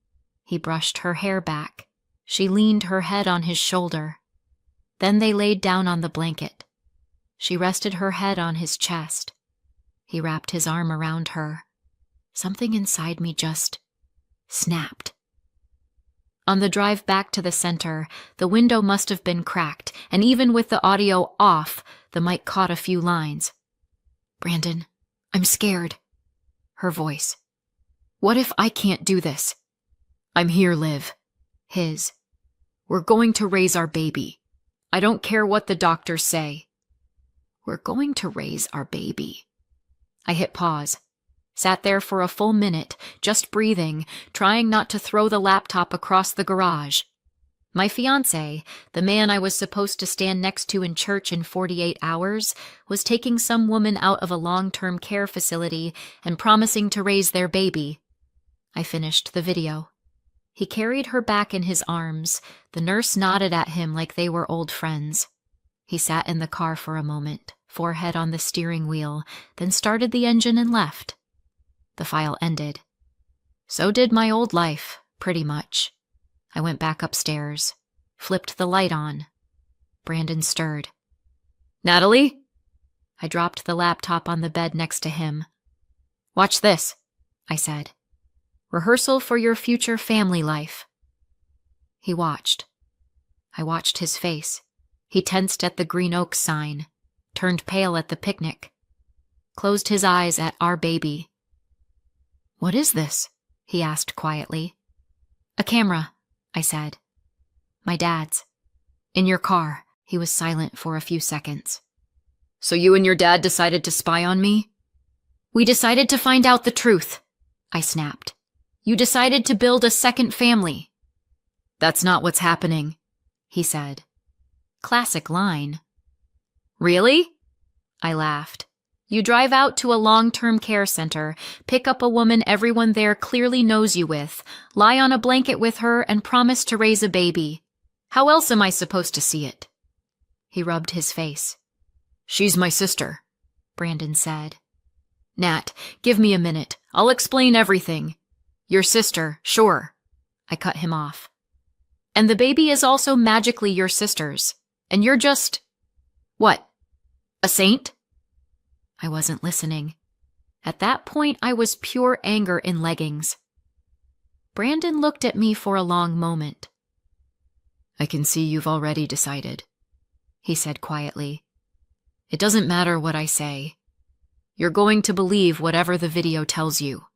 He brushed her hair back. She leaned her head on his shoulder. Then they laid down on the blanket. She rested her head on his chest. He wrapped his arm around her. Something inside me just snapped. On the drive back to the center, the window must have been cracked, and even with the audio off, the mic caught a few lines. "Brandon, I'm scared." Her voice. "What if I can't do this?" "I'm here, Liv." His. "We're going to raise our baby. I don't care what the doctors say." "We're going to raise our baby." I hit pause. Sat there for a full minute, just breathing, trying not to throw the laptop across the garage. My fiancé, the man I was supposed to stand next to in church in 48 hours, was taking some woman out of a long-term care facility and promising to raise their baby. I finished the video. He carried her back in his arms. The nurse nodded at him like they were old friends. He sat in the car for a moment, forehead on the steering wheel, then started the engine and left. The file ended. So did my old life, pretty much. I went back upstairs, flipped the light on. Brandon stirred. "Natalie?" I dropped the laptop on the bed next to him. "Watch this," I said. "Rehearsal for your future family life." He watched. I watched his face. He tensed at the Green Oaks sign, turned pale at the picnic, closed his eyes at our baby. "What is this?" he asked quietly. "A camera," I said. "My dad's. In your car." He was silent for a few seconds. "So you and your dad decided to spy on me?" "We decided to find out the truth," I snapped. "You decided to build a second family." "That's not what's happening," he said. Classic line. "Really?" I laughed. "You drive out to a long-term care center, pick up a woman everyone there clearly knows you with, lie on a blanket with her, and promise to raise a baby. How else am I supposed to see it?" He rubbed his face. "She's my sister," Brandon said. "Nat, give me a minute. I'll explain everything." "Your sister, sure." I cut him off. "And the baby is also magically your sister's. And you're just... what? A saint?" I wasn't listening. At that point, I was pure anger in leggings. Brandon looked at me for a long moment. "I can see you've already decided," he said quietly. "It doesn't matter what I say. You're going to believe whatever the video tells you."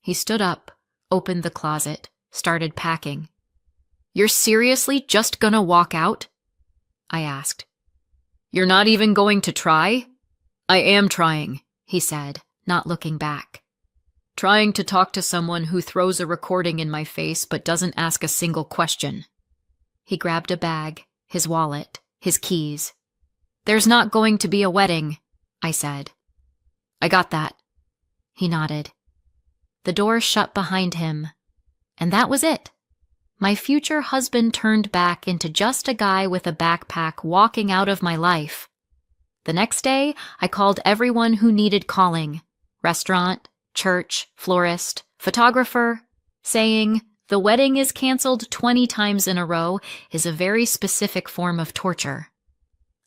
He stood up, opened the closet, started packing. "You're seriously just gonna walk out?" I asked. "You're not even going to try?" "I am trying," he said, not looking back. "Trying to talk to someone who throws a recording in my face but doesn't ask a single question." He grabbed a bag, his wallet, his keys. "There's not going to be a wedding," I said. "I got that." He nodded. The door shut behind him, and that was it. My future husband turned back into just a guy with a backpack walking out of my life. The next day, I called everyone who needed calling. Restaurant, church, florist, photographer, saying, "The wedding is canceled 20 times in a row" is a very specific form of torture.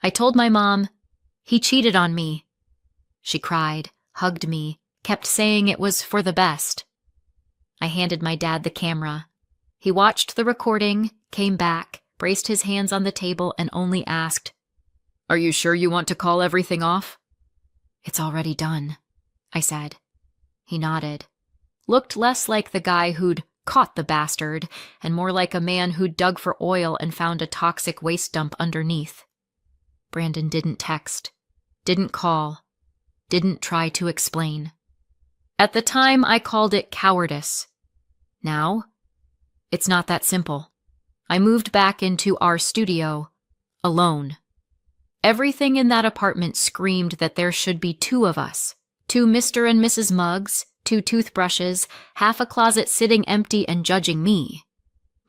I told my mom, "He cheated on me." she cried, hugged me, kept saying it was for the best. I handed my dad the camera. He watched the recording, came back, braced his hands on the table, and only asked, "Are you sure you want to call everything off?" "It's already done," I said. He nodded. Looked less like the guy who'd caught the bastard and more like a man who'd dug for oil and found a toxic waste dump underneath. Brandon didn't text, didn't call, didn't try to explain. At the time, I called it cowardice. Now, it's not that simple. I moved back into our studio, alone. Everything in that apartment screamed that there should be two of us, two Mr. and Mrs. Muggs, two toothbrushes, half a closet sitting empty and judging me.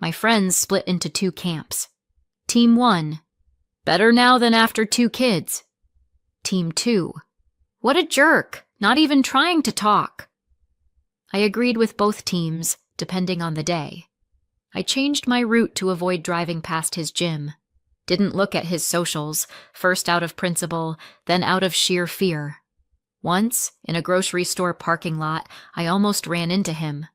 My friends split into two camps. Team 1, better now than after 2 kids. Team 2, what a jerk, not even trying to talk. I agreed with both teams, depending on the day. I changed my route to avoid driving past his gym. Didn't look at his socials, first out of principle, then out of sheer fear. Once, in a grocery store parking lot, I almost ran into him.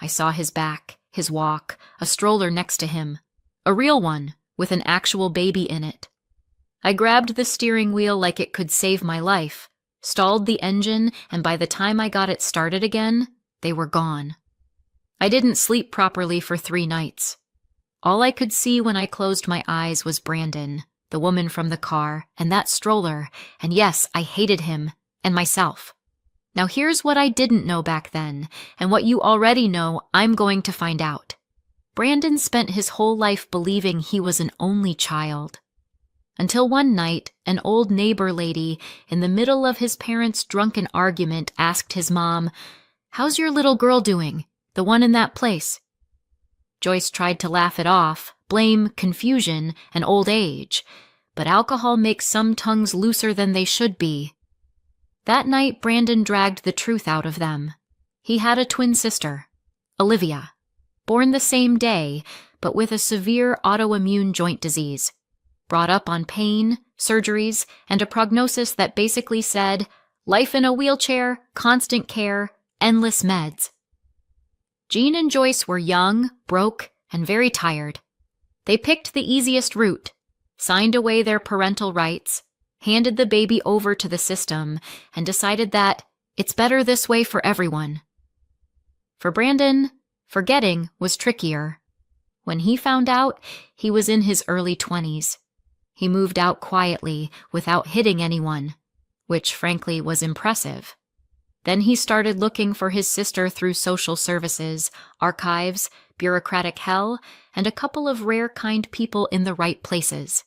I saw his back, his walk, a stroller next to him. A real one, with an actual baby in it. I grabbed the steering wheel like it could save my life, stalled the engine, and by the time I got it started again, they were gone. I didn't sleep properly for 3 nights. All I could see when I closed my eyes was Brandon, the woman from the car, and that stroller, and yes, I hated him, and myself. Now here's what I didn't know back then, and what you already know I'm going to find out. Brandon spent his whole life believing he was an only child. Until one night, an old neighbor lady, in the middle of his parents' drunken argument, asked his mom, "How's your little girl doing? The one in that place?" Joyce tried to laugh it off, blame confusion and old age, but alcohol makes some tongues looser than they should be. That night, Brandon dragged the truth out of them. He had a twin sister, Olivia, born the same day, but with a severe autoimmune joint disease, brought up on pain, surgeries, and a prognosis that basically said, life in a wheelchair, constant care, endless meds. Jean and Joyce were young, broke, and very tired. They picked the easiest route, signed away their parental rights, handed the baby over to the system, and decided that it's better this way for everyone. For Brandon, forgetting was trickier. When he found out, he was in his early 20s. He moved out quietly, without hitting anyone, which frankly was impressive. Then he started looking for his sister through social services, archives, bureaucratic hell, and a couple of rare kind people in the right places.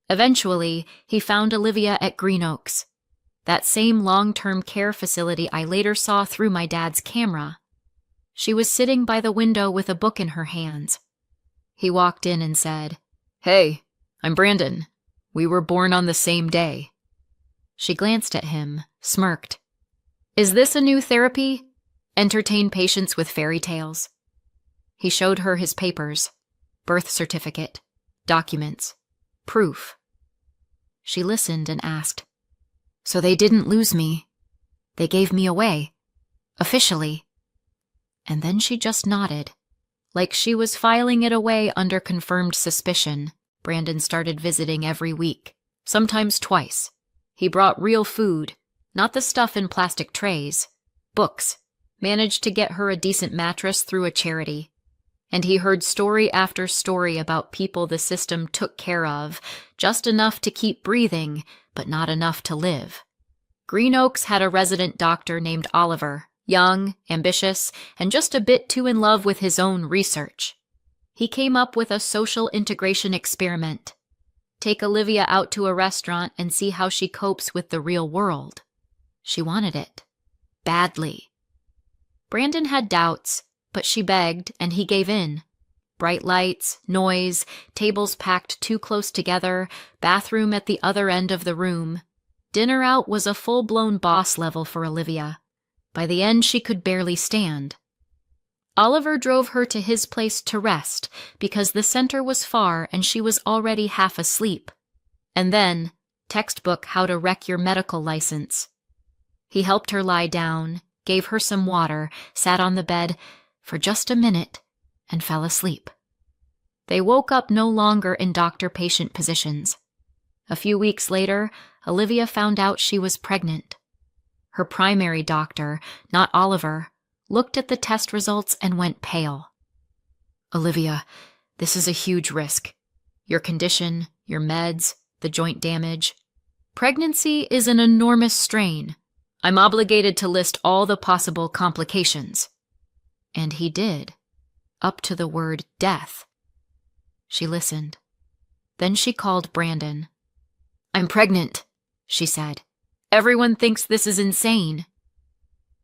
Eventually, he found Olivia at Green Oaks, that same long-term care facility I later saw through my dad's camera. She was sitting by the window with a book in her hands. He walked in and said, "Hey, I'm Brandon. We were born on the same day." She glanced at him, smirked. "Is this a new therapy? Entertain patients with fairy tales?" He showed her his papers, birth certificate, documents, proof. She listened and asked, "So they didn't lose me. They gave me away. Officially." And then she just nodded, like she was filing it away under confirmed suspicion. Brandon started visiting every week, sometimes twice. He brought real food, not the stuff in plastic trays, books, managed to get her a decent mattress through a charity. And he heard story after story about people the system took care of, just enough to keep breathing, but not enough to live. Green Oaks had a resident doctor named Oliver, young, ambitious, and just a bit too in love with his own research. He came up with a social integration experiment. Take Olivia out to a restaurant and see how she copes with the real world. She wanted it. Badly. Brandon had doubts, but she begged, and he gave in. Bright lights, noise, tables packed too close together, bathroom at the other end of the room. Dinner out was a full-blown boss level for Olivia. By the end, she could barely stand. Oliver drove her to his place to rest because the center was far and she was already half asleep. And then, Textbook How to Wreck Your Medical License. He helped her lie down, gave her some water, sat on the bed for just a minute, and fell asleep. They woke up no longer in doctor-patient positions. A few weeks later, Olivia found out she was pregnant. Her primary doctor, not Oliver, looked at the test results and went pale. "Olivia, this is a huge risk. Your condition, your meds, the joint damage. Pregnancy is an enormous strain. I'm obligated to list all the possible complications." And he did, up to the word death. She listened. Then she called Brandon. "I'm pregnant," she said. "Everyone thinks this is insane."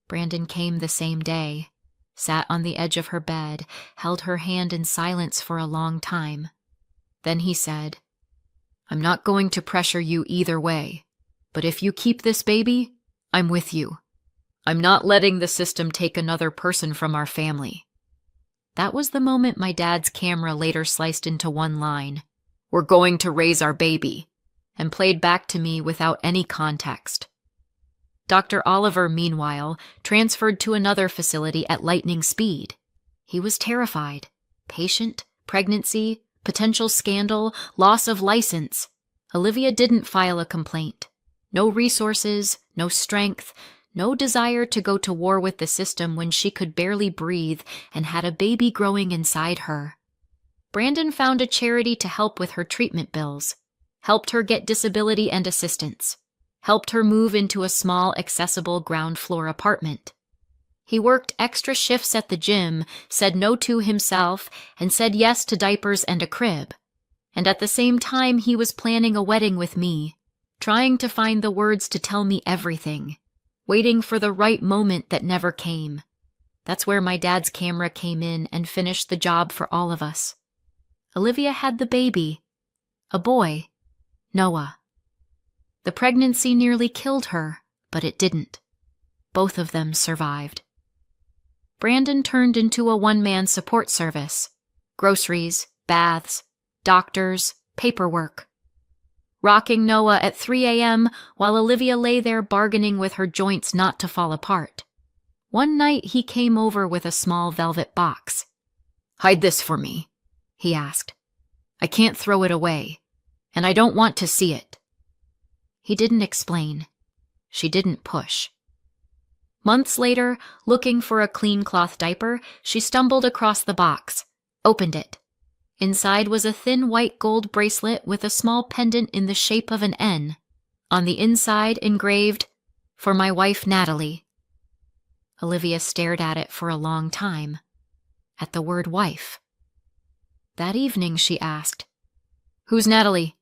Brandon came the same day, sat on the edge of her bed, held her hand in silence for a long time. Then he said, "I'm not going to pressure you either way, but if you keep this baby, I'm with you. I'm not letting the system take another person from our family." That was the moment my dad's camera later sliced into one line, "We're going to raise our baby," and played back to me without any context. Dr. Oliver, meanwhile, transferred to another facility at lightning speed. He was terrified. Patient, pregnancy, potential scandal, loss of license. Olivia didn't file a complaint. No resources, no strength, no desire to go to war with the system when she could barely breathe and had a baby growing inside her. Brandon found a charity to help with her treatment bills, helped her get disability and assistance, helped her move into a small, accessible ground floor apartment. He worked extra shifts at the gym, said no to himself, and said yes to diapers and a crib. And at the same time, he was planning a wedding with me, trying to find the words to tell me everything, waiting for the right moment that never came. That's where my dad's camera came in and finished the job for all of us. Olivia had the baby, a boy, Noah. The pregnancy nearly killed her, but it didn't. Both of them survived. Brandon turned into a one-man support service. Groceries, baths, doctors, paperwork. Rocking Noah at 3 a.m. while Olivia lay there bargaining with her joints not to fall apart. One night he came over with a small velvet box. "Hide this for me," he asked. "I can't throw it away, and I don't want to see it." He didn't explain. She didn't push. Months later, looking for a clean cloth diaper, she stumbled across the box, opened it. Inside was a thin white gold bracelet with a small pendant in the shape of an N. On the inside engraved, "For my wife Natalie." Olivia stared at it for a long time, at the word wife. That evening she asked, "Who's Natalie?"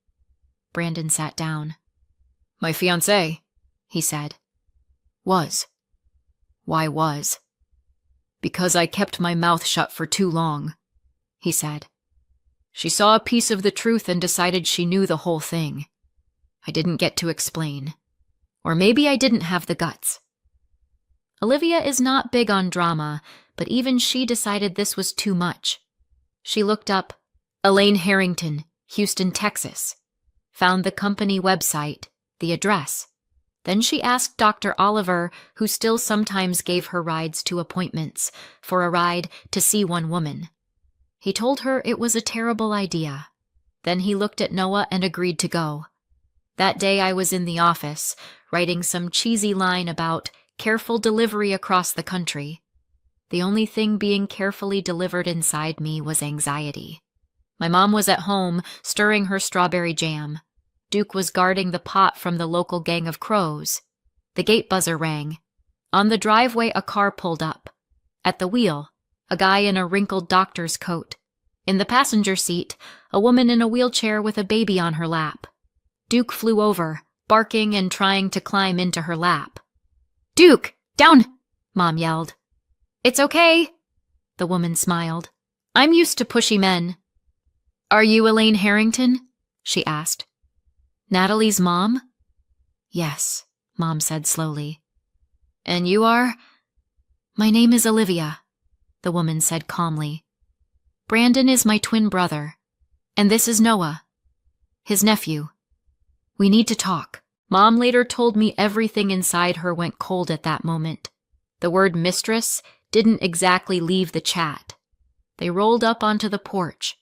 Brandon sat down. "My fiancée," he said. "Was." "Why was?" "Because I kept my mouth shut for too long," he said. "She saw a piece of the truth and decided she knew the whole thing. I didn't get to explain. Or maybe I didn't have the guts." Olivia is not big on drama, but even she decided this was too much. She looked up Elaine Harrington, Houston, Texas, found the company website, the address. Then she asked Dr. Oliver, who still sometimes gave her rides to appointments, for a ride to see one woman. He told her it was a terrible idea. Then he looked at Noah and agreed to go. That day I was in the office, writing some cheesy line about careful delivery across the country. The only thing being carefully delivered inside me was anxiety. My mom was at home, stirring her strawberry jam. Duke was guarding the pot from the local gang of crows. The gate buzzer rang. On the driveway, a car pulled up. At the wheel, a guy in a wrinkled doctor's coat. In the passenger seat, a woman in a wheelchair with a baby on her lap. Duke flew over, barking and trying to climb into her lap. "Duke, down!" Mom yelled. "It's okay," the woman smiled. "I'm used to pushy men." "Are you Elaine Harrington?" she asked. "Natalie's mom?" "Yes," Mom said slowly. "And you are?" "My name is Olivia," the woman said calmly. "Brandon is my twin brother, and this is Noah, his nephew. We need to talk. Mom later told me everything inside her went cold at that moment. The word mistress didn't exactly leave the chat. They rolled up onto the porch.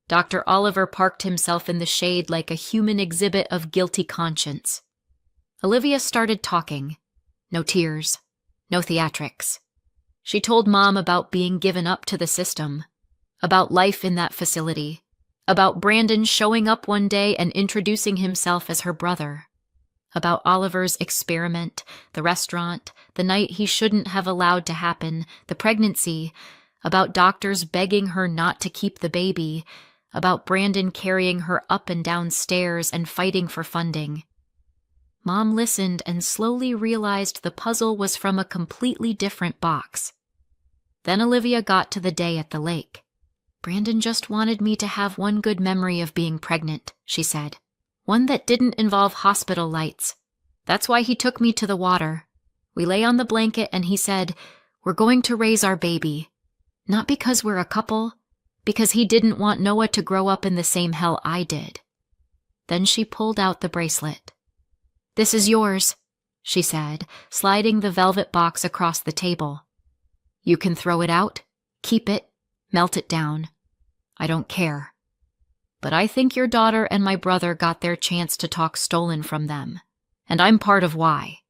Dr. Oliver parked himself in the shade like a human exhibit of guilty conscience. Olivia started talking. No tears. No theatrics. She told Mom about being given up to the system, about life in that facility, about Brandon showing up one day and introducing himself as her brother, about Oliver's experiment, the restaurant, the night he shouldn't have allowed to happen, the pregnancy, about doctors begging her not to keep the baby, about Brandon carrying her up and down stairs and fighting for funding. Mom listened and slowly realized the puzzle was from a completely different box. Then Olivia got to the day at the lake. Brandon just wanted me to have one good memory of being pregnant, she said. One that didn't involve hospital lights. That's why he took me to the water. We lay on the blanket and he said, "We're going to raise our baby." Not because we're a couple, because he didn't want Noah to grow up in the same hell I did. Then she pulled out the bracelet. "This is yours," she said, sliding the velvet box across the table. "You can throw it out, keep it, melt it down. I don't care. But I think your daughter and my brother got their chance to talk stolen from them, and I'm part of why."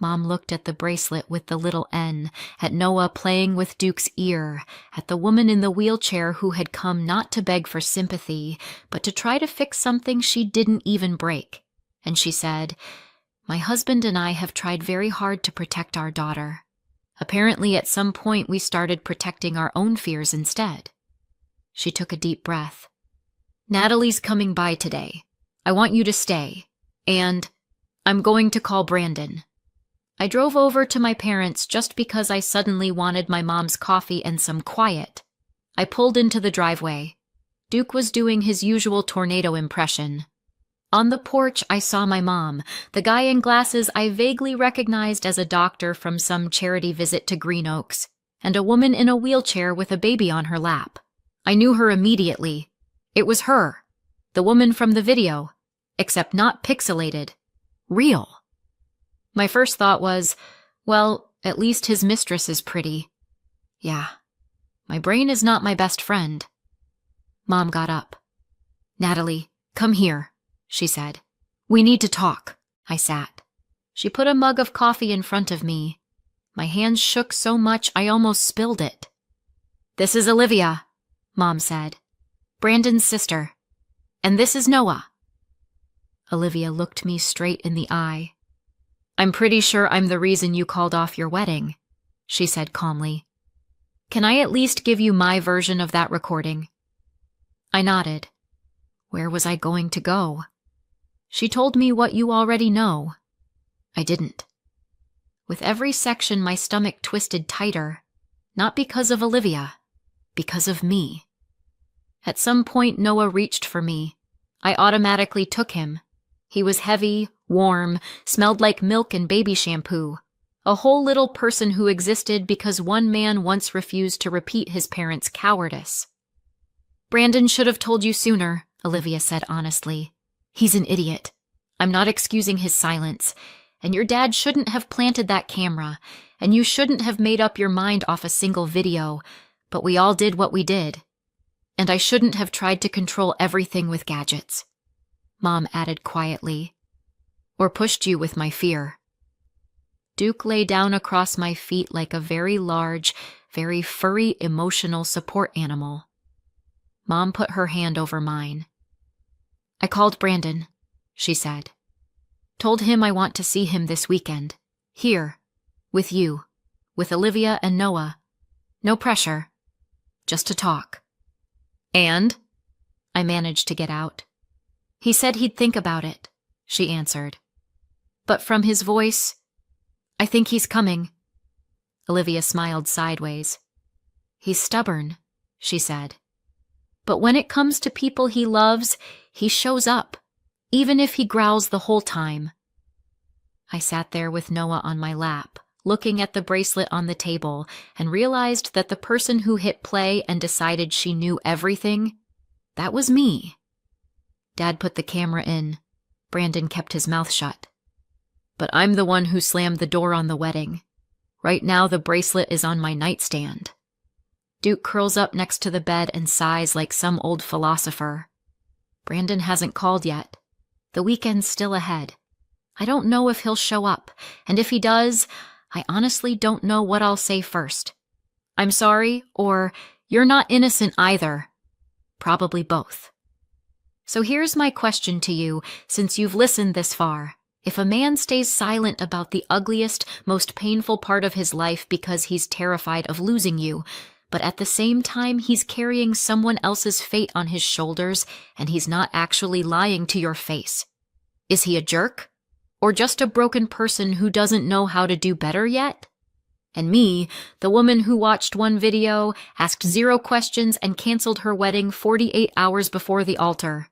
Mom looked at the bracelet with the little N, at Noah playing with Duke's ear, at the woman in the wheelchair who had come not to beg for sympathy, but to try to fix something she didn't even break. And she said, "My husband and I have tried very hard to protect our daughter. Apparently at some point we started protecting our own fears instead." She took a deep breath. "Natalie's coming by today. I want you to stay. And I'm going to call Brandon." I drove over to my parents just because I suddenly wanted my mom's coffee and some quiet. I pulled into the driveway. Duke was doing his usual tornado impression. On the porch, I saw my mom, the guy in glasses I vaguely recognized as a doctor from some charity visit to Green Oaks, and a woman in a wheelchair with a baby on her lap. I knew her immediately. It was her, the woman from the video, except not pixelated. Real. My first thought was, well, at least his mistress is pretty. Yeah, my brain is not my best friend. Mom got up. "Natalie, come here," she said. "We need to talk." I sat. She put a mug of coffee in front of me. My hands shook so much I almost spilled it. "This is Olivia," Mom said. "Brandon's sister. And this is Noah." Olivia looked me straight in the eye. "I'm pretty sure I'm the reason you called off your wedding," she said calmly. "Can I at least give you my version of that recording?" I nodded. Where was I going to go? She told me what you already know. I didn't. With every section, my stomach twisted tighter, not because of Olivia, because of me. At some point, Noah reached for me. I automatically took him. He was heavy, warm, smelled like milk and baby shampoo. A whole little person who existed because one man once refused to repeat his parents' cowardice. "Brandon should have told you sooner," Olivia said honestly. "He's an idiot. I'm not excusing his silence. And your dad shouldn't have planted that camera, and you shouldn't have made up your mind off a single video, but we all did what we did. And I shouldn't have tried to control everything with gadgets," Mom added quietly, "or pushed you with my fear." Duke lay down across my feet like a very large, very furry emotional support animal. Mom put her hand over mine. "I called Brandon," she said. "Told him I want to see him this weekend. Here. With you. With Olivia and Noah. No pressure. Just to talk." "And?" I managed to get out. "He said he'd think about it," she answered. "But from his voice, I think he's coming." Olivia smiled sideways. "He's stubborn," she said. "But when it comes to people he loves, he shows up, even if he growls the whole time." I sat there with Noah on my lap, looking at the bracelet on the table, and realized that the person who hit play and decided she knew everything, that was me. Dad put the camera in, Brandon kept his mouth shut. But I'm the one who slammed the door on the wedding. Right now, the bracelet is on my nightstand. Duke curls up next to the bed and sighs like some old philosopher. Brandon hasn't called yet. The weekend's still ahead. I don't know if he'll show up, and if he does, I honestly don't know what I'll say first. I'm sorry, or you're not innocent either. Probably both. So here's my question to you, since you've listened this far. If a man stays silent about the ugliest, most painful part of his life because he's terrified of losing you, but at the same time he's carrying someone else's fate on his shoulders and he's not actually lying to your face, is he a jerk? Or just a broken person who doesn't know how to do better yet? And me, the woman who watched one video, asked 0 questions, and canceled her wedding 48 hours before the altar.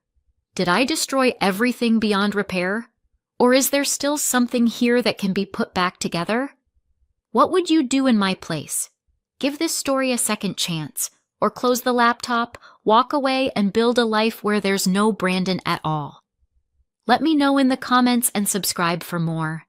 Did I destroy everything beyond repair? Or is there still something here that can be put back together? What would you do in my place? Give this story a second chance, or close the laptop, walk away, and build a life where there's no Brandon at all. Let me know in the comments and subscribe for more.